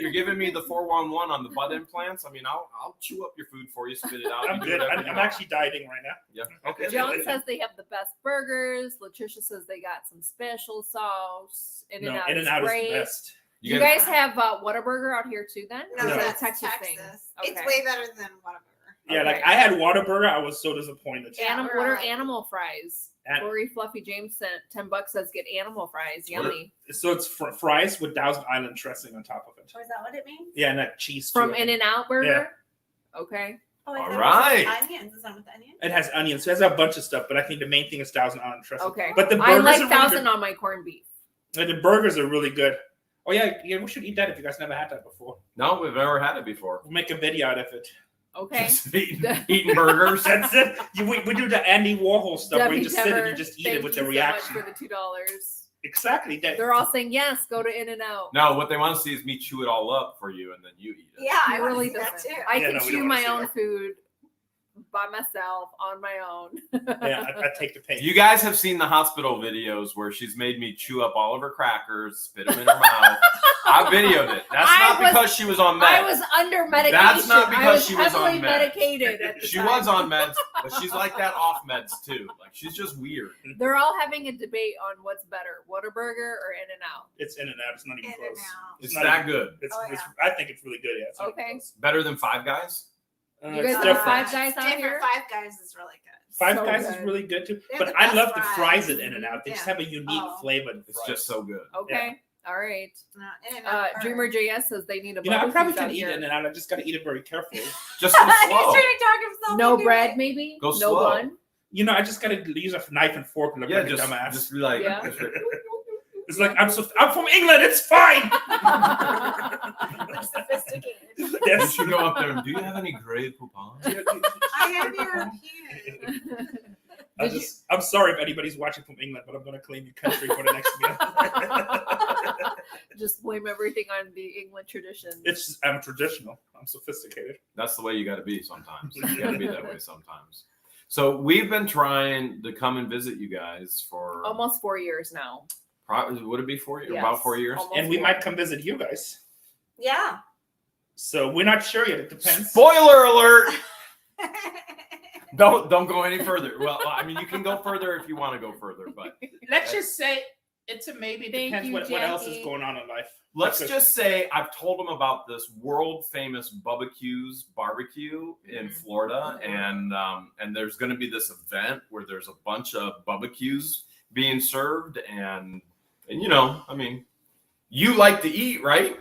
the 411 on the butt implants. I mean, I'll chew up your food for you, spit it out. I'm you do good. whatever I'm you want. actually dieting right now. Yeah. Okay. Joan says they have the best burgers. Latricia says they got some special sauce. In-N-Out, In-N-Out is is the great. best. You guys have Whataburger out here too? Then No, Or is that a that's Texas Texas. thing? It's Okay. way better than whatever. Yeah, Okay. like I had Whataburger. I was so disappointed. Yeah, Animal, we're what are like- animal fries? An- Lori Fluffy James sent $10 says get animal fries. What are- Yummy. So it's fries with Thousand Island dressing on top of it. Or is that what it means? Yeah, and that cheese From too. In-N-Out Burger? Okay. Oh, I All thought it was right. with onions. Is that with onions? It has onions. So it has a bunch of stuff, but I think the main thing is Thousand Island dressing. Okay. But the I burgers like are really Thousand good. on my corned beef. And the burgers are really good. Oh yeah, we should eat that if you guys never had that before. No, we've never had it before. We'll make a video out of it. Okay. Just eating burgers. That's it. We do the Andy Warhol stuff where Debbie you just sit and Dever, you just eat thank it with you the so reaction. much for the $2. Exactly. They're all saying yes. Go to In-N-Out. No, what they want to see is me chew it all up for you, and then you eat it. Yeah, I I want really to see that doesn't. too. I Yeah, can no, we chew don't wanna my see own that. food by myself on my own. Yeah, I take the pain. You guys have seen the hospital videos where she's made me chew up all of her crackers, spit them in her mouth. I videoed it. That's not because she was on meds. I was under medication. That's not I because was she was heavily on meds. medicated at the She time. was on meds, but she's like that off meds too. Like she's just weird. They're all having a debate on what's better, Whataburger or In-N-Out. It's In-N-Out. It's not even close. In-N-Out. It's not that even- good. I think it's really good. Yeah. It's not Okay. close. Better than Five Guys. You It's guys have different. Five Guys out Different. here? Five Guys is really good. Five So Guys good. is really good too. They're But the I best love the fries. fries at In-N-Out. They just Yeah. have a unique Oh. flavor. to It's fries. just so good. Okay. All right. No, In-N-Out are- Dreamer JS says they need a You know, I barbecue probably out can eat here. In-N-Out. I just got to eat it very carefully. Just go He's slow. trying to talk himself No into bread, it. maybe? Go no slow. bun? You know, I just got to use a knife and fork and look Yeah, like a just dumbass. be like. Yeah. It's like I'm from England. It's fine. Looks sophisticated. You Yes. should go up there and do you have any Grey Poupon? I am European. I'm sorry if anybody's watching from England, but I'm going to claim your country for the next meal. Just blame everything on the England tradition. I'm traditional. I'm sophisticated. That's the way you got to be sometimes. You got to be that way sometimes. So we've been trying to come and visit you guys for Almost 4 years now. would it be 4 years? Yes. About 4 years. Almost And we 4. might come visit you guys. Yeah. So we're not sure yet. It depends. Spoiler alert! Don't go any further. Well, I mean, you can go further if you want to go further, but Let's just say it's a maybe. It Thank depends you, what else is Jackie. going on in life. let's Because- just say I've told them about this world famous Bubba-Q's barbecue in Florida, and there's going to be this event where there's a bunch of Bubba-Q's being served, and you know, I mean, you like to eat, right?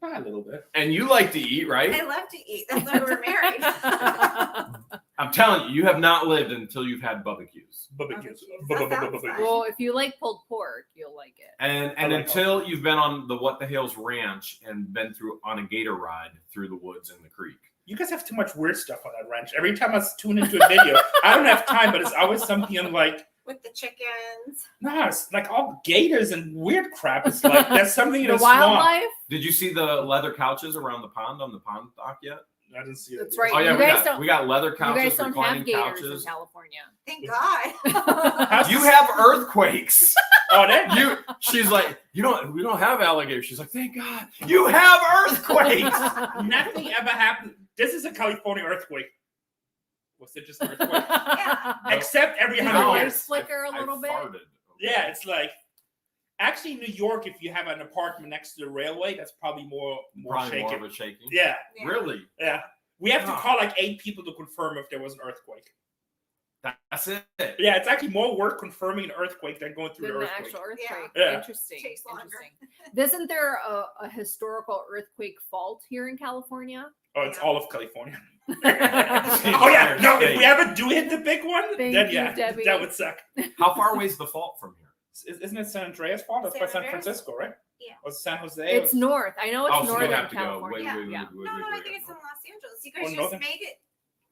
a little bit. And you like to eat, right? I love to eat. That's why we're married. I'm telling you, you have not lived until you've had Bubba-Q's. Barbecues. That sounds fun. Well, if you like pulled pork, you'll like it. And I like until you've been on the What the Hales Ranch and been through on a gator ride through the woods and the creek. You guys have too much weird stuff on that ranch. Every time I tune into a video, I don't have time, but it's always something like With the chickens. No, it's like all gators and weird crap. It's like that's something in The a swamp. wildlife. Did you see the leather couches around the pond on the pond dock yet? I didn't see it. That's right. Oh yeah, You we guys got leather You couches, guys don't reclining have gators couches. in California. Thank God. You have earthquakes. Oh, that She's like, we don't have alligators. She's like, thank God, you have earthquakes. nothing ever happened. This is a California earthquake. Was it just an earthquake? Yeah. Except every Did the 100 lights years. flicker a little bit? Farted. Yeah, it's like actually in New York, if you have an apartment next to the railway, that's probably more Probably more shaking. of a shaking. Yeah, Yeah. Really? yeah. We have to Huh. call like 8 people to confirm if there was an earthquake. That's it. Yeah, it's actually more work confirming an earthquake than going through Than the the earthquake. actual earthquake. Yeah. Interesting. Takes longer. Interesting. Isn't there a historical earthquake fault here in California? Oh, it's Yeah. all of California. Oh, Oh yeah, no. If we ever do hit the big one, Thank then you, yeah, Debbie. that would suck. How far away is the fault from here? Isn't it San Andreas fault? That's by San San Andreas? Francisco, right? Yeah. Or San Jose? It's north. I know it's Oh, so we northern have to go. California. Wait, Yeah. No, I think it's in Los Angeles. You guys Oh, just northern? made it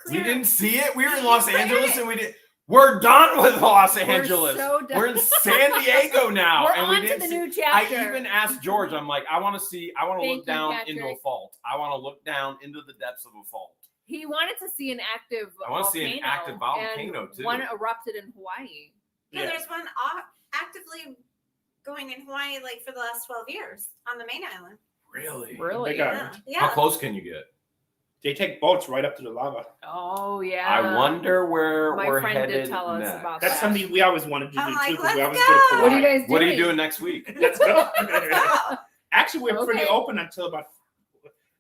We clear. didn't see it. We were in You Los cleared Angeles it. and we did. We're done with Los We're Angeles. so done. We're in San Diego now, We're and we on to didn't the see. new I chapter. even asked George. I'm like, I want to Thank look you, down Patrick. into a fault. I want to look down into the depths of a fault. He wanted to see an active I wanna see an active volcano, and too. one erupted in Hawaii. Yeah, Yeah. there's one actively going in Hawaii like for the last 12 years on the main island. Really? Really? They got- Yeah. How Yeah. close can you get? They take boats right up to the lava. Oh yeah. I wonder where My we're friend headed did tell us next. about That's that. something we always wanted to do I'm like, too, because we let's always go to go. Hawaii. What are you guys doing? What are you doing next week? Let's go. Oh, Actually, we're pretty Okay. open until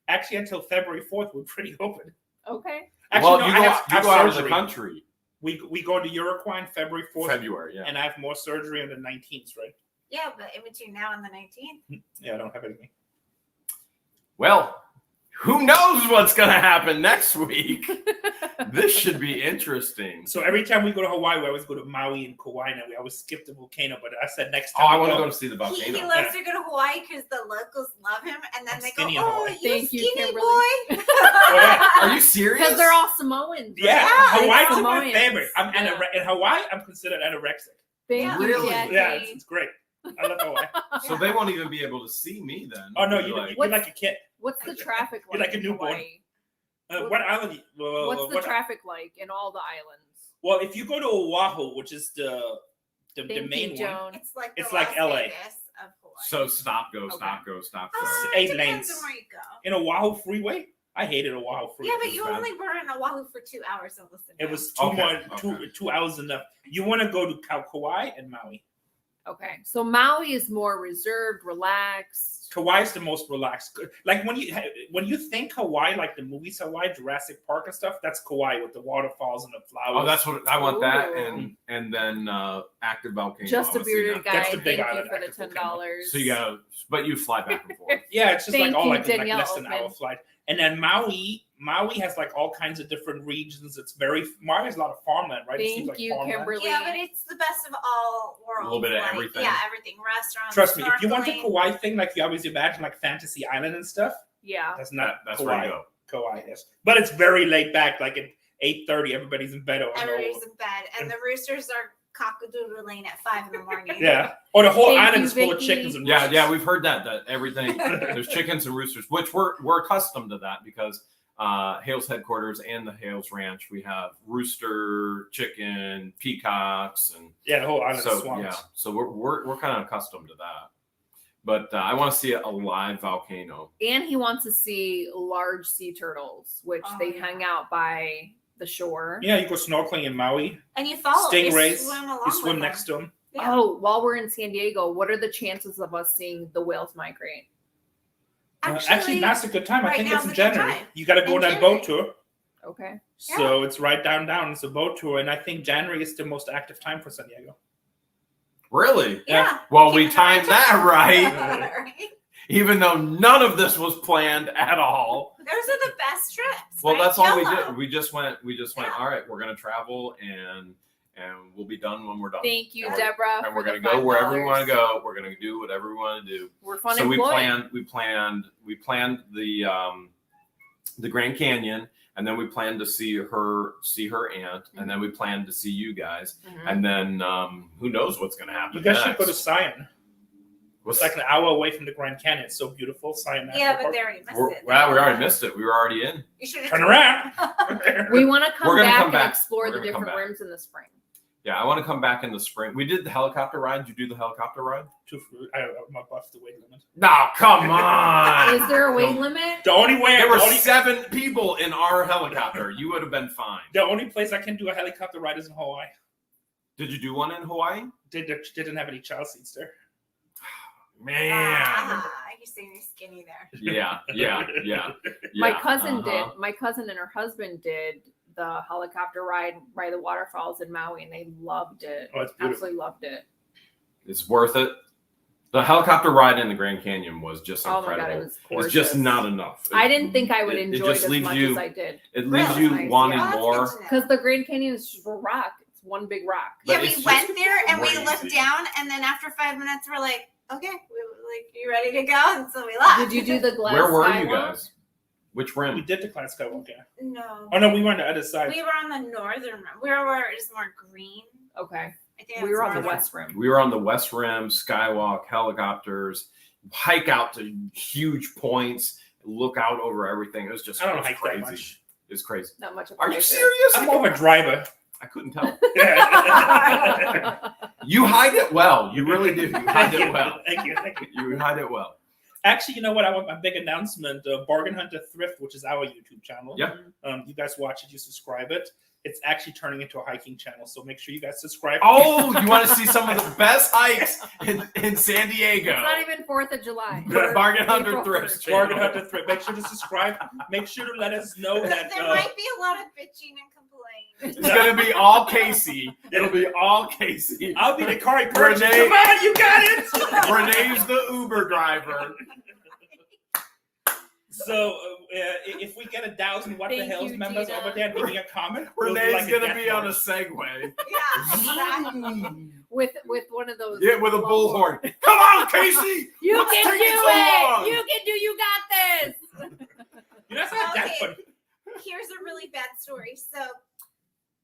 until February 4th. We're pretty open. Okay. Actually, Well, no, you I go, have you go out of the surgery. country. We go to Uruguay on February 4th, February, yeah. and I have more surgery on the 19th, right? yeah, but in between now and the 19th. Yeah, I don't have anything. Well, who knows what's going to happen next week? This should be interesting. So every time we go to Hawaii, we always go to Maui and Kauai, and we always skip the volcano. But I said next Oh, time. I we want to go, go to see the He volcano. loves to go to Hawaii because the locals love him, and then I'm they go, skinny in "Oh, Hawaii." you Thank you, skinny Kimberly. boy." yeah. Are you serious? Because they're all Samoans. Yeah, right? Hawaii's They're my Samoans. favorite. Yeah. In Hawaii, I'm considered anorexic. Thank Yeah. you, Really? Jackie. Yeah, it's great. I love Hawaii. So they won't even be able to see me then. Oh no, They'll be like, you're like a kid. What's the traffic like? You're like a in newborn. Hawaii? What island? What's the traffic like in all the islands? Well, if you go to Oahu, which is the Thank main you, one, Joan. It's like It's the like Las LA. Vegas of Hawaii. so stop, go, Okay. stop, go, stop, go. It 8 depends lanes. on where you go. in Oahu freeway. I hated Oahu freeway. Yeah, but It you was bad. only were in Oahu for 2 hours. So listen. It was Okay. 2 hours enough. You want to go to Kauai and Maui. Okay, so Maui is more reserved, relaxed. Kauai is the most relaxed. Like when you think Hawaii, like the movies Hawaii, Jurassic Park and stuff, that's Kauai with the waterfalls and the flowers. Oh, that's what I want. That Ooh. and then active volcano. Just I a wanna see bearded that. guy. That's the big Thank you island for the active $10. So you gotta, but you fly back and forth. Yeah, it's just Thank like all you, like Danielle less than an hour Oatman. flight. And then Maui has like all kinds of different regions. Maui has a lot of farmland, right? It seems Thank like you, farmland. Kimberly. Yeah, but it's the best of all worlds. A little bit of like, everything. Yeah, everything. Restaurants. Trust me, if you want the snorkeling. Kauai thing, like you always imagine, like Fantasy Island and stuff, Yeah. that's not That's Kauai. where you go. Kauai is, but it's very laid back. Like at 8:30, everybody's in bed. Everybody's in bed, and the roosters are cock-a-doodling at 5 in the morning. Yeah, or the whole Thank island you, is full of Vicky. chickens and Yeah, roosters. yeah, we've heard that everything there's chickens and roosters, which we're accustomed to that because Hale's headquarters and the Hale's Ranch, we have rooster, chicken, peacocks, and Yeah, the whole island is so swamps. yeah, so we're kind of accustomed to that. But I want to see a live volcano. And he wants to see large sea turtles, which Oh, they yeah. hang out by the shore. Yeah, you go snorkeling in Maui. And you follow. Stingrays. You swim along You swim with next to them. Yeah. Oh, while we're in San Diego, what are the chances of us seeing the whales migrate? Actually, now's a good time. I right think now it's in is a good January. time. You got to go In on that boat January. tour. Okay. So it's right down. It's a boat tour, and I think January is the most active time for San Diego. Really? Yeah. Well, we Keeping the right timed that right, Right? even though none of this was planned at all. Those are the best trips. Well, right? that's all we YOLO. did. We just went. Yeah. All right, we're gonna travel, and we'll be done when we're done. Thank you, Yeah. Deborah. And we're for gonna the go wherever we $5. want to go. We're gonna do whatever we want to do. We're fun So employed. we planned the Grand Canyon, and then we planned to see her aunt, and then we planned to see you guys, and then who knows what's going to happen. You guys next. should go to Zion. It's like an hour away from the Grand Canyon. It's so beautiful. Zion. Yeah, but they already missed it. Well, we already missed it. We were already in. You should Turn around. We want to We're come gonna back come and back. explore We're the gonna come different back. rooms in the spring. Yeah, I want to come back in the spring. We did the helicopter ride. Did you do the helicopter ride? I'm above the weight limit. No, come on. Is there a weight limit? The only way There were the only, 7 people in our helicopter. You would have been fine. the only place I can do a helicopter ride is in Hawaii. Did you do one in Hawaii? Didn't have any child seats there. Man. You say you're skinny there. Yeah. My cousin uh-huh. did. My cousin and her husband did the helicopter ride by the waterfalls in Maui, and they loved it. Oh, it's beautiful. Absolutely loved it. It's worth it. The helicopter ride in the Grand Canyon was just Oh incredible. my god, it was gorgeous. It's just not enough. I didn't think I would it enjoy it just as leaves much you- as I did. It leaves Really you nice, wanting yeah. more. Because the Grand Canyon is just a rock. It's one big rock. But Yeah, we it's went just there and we looked crazy. down, and then after 5 minutes, we're like, okay, we were like, you ready to go? And so we left. Did you do the glass Where were you skywalk? guys? Which We rim? did the Class Skywalk, yeah. No. Oh no, we were on the other side. We were on the northern rim. We were where it's more green. Okay. I think We were on the northern. west rim. We were on the West Rim, Skywalk, helicopters, hike out to huge points, look out over everything. It was just I don't it was hike crazy. that much. It's crazy. Not much of a Are you hiker. serious? I'm more of a driver. I couldn't tell. Yeah. You hide it well. You really do. You hide Thank you. it well. Thank you. You hide it well. Actually, you know what? I want a big announcement. Bargain Hunter Thrift, which is our YouTube channel. Yeah. You guys watch it. You subscribe it. It's actually turning into a hiking channel. So make sure you guys subscribe. Oh, you want to see some of the best hikes in San Diego? It's not even 4th of July. Bargain Hunter April Thrift 1st. channel. Bargain Hunter Thrift. Make sure to subscribe. Make sure to let us know that. There might be a lot of bitching and complaining. It's gonna be all Casey. It'll be all Casey. I'll be the car person. Renee- Come on, you got it. Renee's the Uber driver. So if we get 1,000 What the Thank Hell's you, members Gina. over there leaving a comment, we'll do Renee's like gonna death be on a march. Segway. Yeah, exactly. With one of those. Yeah, with a bullhorn. Come on, Casey. You What's can do taking so it. long? You can do. You got this. You know, it's not that Okay. funny. Here's a really bad story. So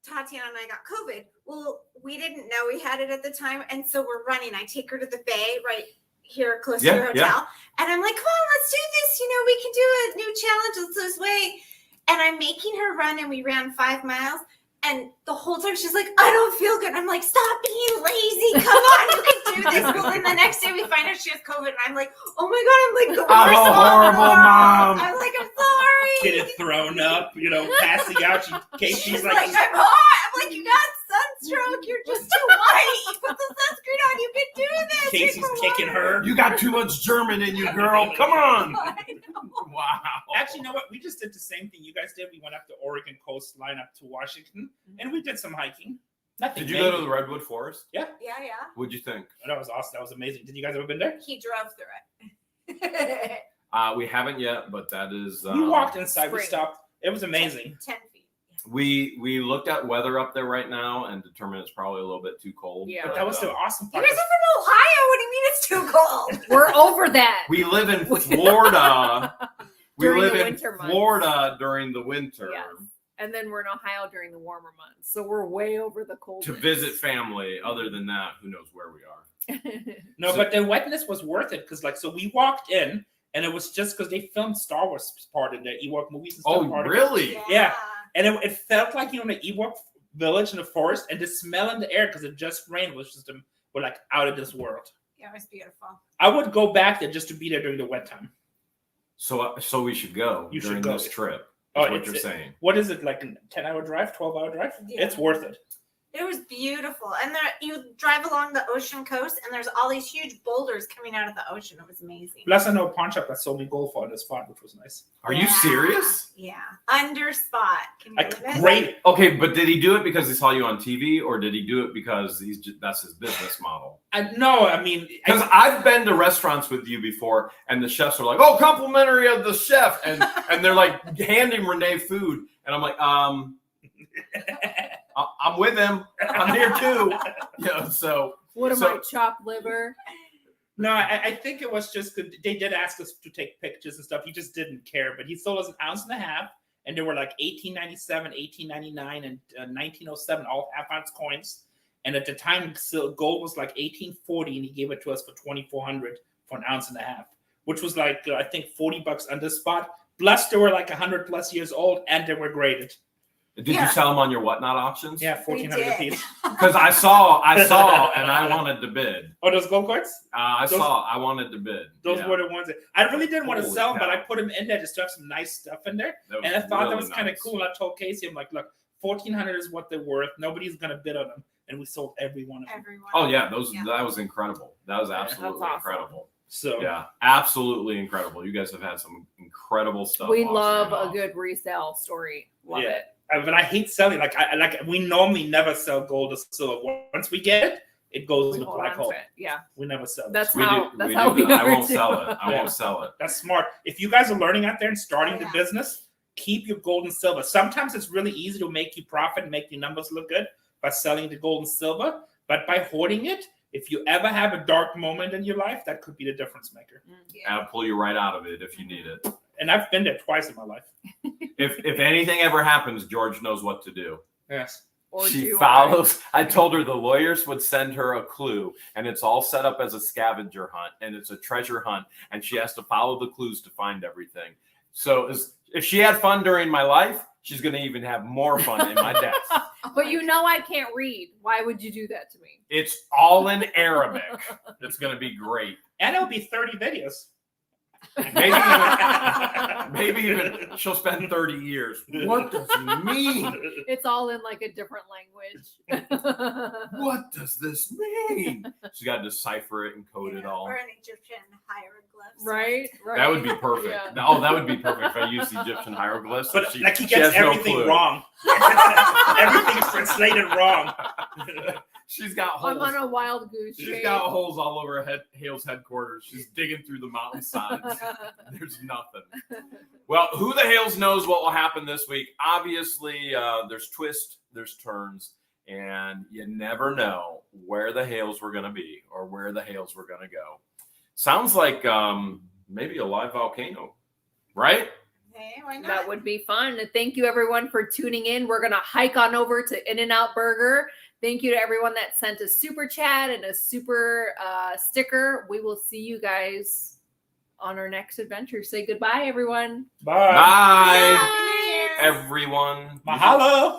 Tatiana and I got COVID. Well, we didn't know we had it at the time, and so we're running. I take her to the bay right here close to Yeah, her hotel, and I'm like, "Come on, let's do this. You know, we can do a new challenge. Let's lose weight." And I'm making her run, and we ran 5 miles. And the whole time she's like, "I don't feel good." I'm like, "Stop being lazy. Come on, you can do this." Well, then the next day we find out she has COVID, and I'm like, "Oh my god, I'm like the I'm worst a horrible mom. I'm like, "I'm sorry." Get it thrown up, passing out. Casey's She's like, like, "I'm hot." I'm like, "You got sunstroke. You're just too white. You put the sunscreen on. You can do this." Casey's Drink more kicking water." her. You got too much German in you, girl. Come on. I know. Wow. Actually, you know what? We just did the same thing you guys did. We went up the Oregon coastline up to Washington, and we did some hiking. Nothing. Did you go to the Redwood Forest? Yeah. What'd you think? That was awesome. That was amazing. Did you guys ever been there? He drove through it. We haven't yet, but that is. We walked inside. We spring. stopped. It was amazing. 10 feet. We looked at weather up there right now and determined it's probably a little bit too cold. Yeah. But that was the awesome You part. guys are from Ohio. What do you mean it's too cold? We're over that. We live in Florida. We During live the in winter months. Florida during the winter Yes. And then we're in Ohio during the warmer months, so we're way over the cold. to visit family. Other than that, who knows where we are? No, So- but the wetness was worth it because, so we walked in, and it was just because they filmed Star Wars part in the Ewok movies and stuff. Oh, part of it. really? Yeah. And it felt like the Ewok village in the forest, and the smell in the air because it just rained was just were like out of this world. Yeah, it was beautiful. I would go back there just to be there during the wet time. So we should go You should during go. this trip. Oh, Is what it's- you're saying. What is it, like a 10-hour drive, 12-hour drive? Yeah. It's worth it. It was beautiful. And there, you drive along the ocean coast, and there's all these huge boulders coming out of the ocean. It was amazing. Plus, I know a pawn shop that sold me gold for on the spot, which was nice. Are you Yeah. serious? Yeah. Under spot. Can you Like, believe it? great. Okay, but did he do it because he saw you on TV, or did he do it because that's his business model? No, I mean, Because I've been to restaurants with you before, and the chefs are like, "Oh, complimentary of the chef," and they're like handing Renee food, and I'm like, I'm with him. I'm here too. So What am So- I, chopped liver? no, I think it was just good. They did ask us to take pictures and stuff. He just didn't care, but he sold us 1.5 ounces, and they were like 1897, 1899, and 1907, all half-ounce coins. And at the time, gold was like 1840, and he gave it to us for 2,400 for an ounce and a half, which was like I think $40 under spot. Plus, they were like 100+ years old, and they were graded. Did you sell them on your whatnot auctions? Yeah, 1,400 a piece. Because I saw, and I wanted to bid. Oh, those gold coins? I wanted to bid. Those were the ones that I really didn't want to Holy sell them, cow. but I put them in there just to have some nice stuff in there. That was And I thought that really was kind of nice. cool. And I told Casey, I'm like, look, 1,400 is what they're worth. Nobody's going to bid on them. And we sold every one of them. Everyone. Oh yeah, that was incredible. That was That's absolutely awesome. incredible. So Yeah, absolutely incredible. You guys have had some incredible stuff. We auctioning love a off. good resale story. Love it. But I hate selling. Like we normally never sell gold or silver. Once we get it, it goes in a Hold black on hole. to it. Yeah, We never sell it. that's We how. do- That's we how do we. that. I never won't do sell it. I Yeah. won't sell it. That's smart. If you guys are learning out there and starting the Yeah. business, keep your gold and silver. Sometimes it's really easy to make you profit and make your numbers look good by selling the gold and silver. But by hoarding it, if you ever have a dark moment in your life, that could be the difference maker. I'll pull you right out of it if you need it. And I've been there twice in my life. If anything ever happens, George knows what to do. Yes. Or She do follows. I told her the lawyers would send her a clue, and it's all set up as a scavenger hunt, and it's a treasure hunt, and she has to follow the clues to find everything. So if she had fun during my life, she's going to even have more fun in my death. But you know I can't read. Why would you do that to me? It's all in Arabic. It's going to be great. And it'll be 30 videos. Maybe even she'll spend 30 years. What does it mean? It's all in like a different language. What does this mean? She's got to decipher it and code it all. Or an Egyptian hieroglyphs. Right? Right. That would be perfect. Yeah. Oh, that would be perfect if I used Egyptian hieroglyphs. But She- like he she gets has no everything clue. wrong. Everything's translated wrong. She's got holes. I'm on a wild goose She's chase. got holes all over Hale's headquarters. She's digging through the mountainsides. There's nothing. Well, who the Hales knows what will happen this week? Obviously, there's twists, there's turns, and you never know where the Hales were going to be or where the Hales were going to go. Sounds like maybe a live volcano, right? Hey, why not? That would be fun. And thank you everyone for tuning in. We're going to hike on over to In-N-Out Burger. Thank you to everyone that sent a super chat and a super sticker. We will see you guys on our next adventure. Say goodbye, everyone. Bye. Bye, Happy New Year. everyone. Mahalo.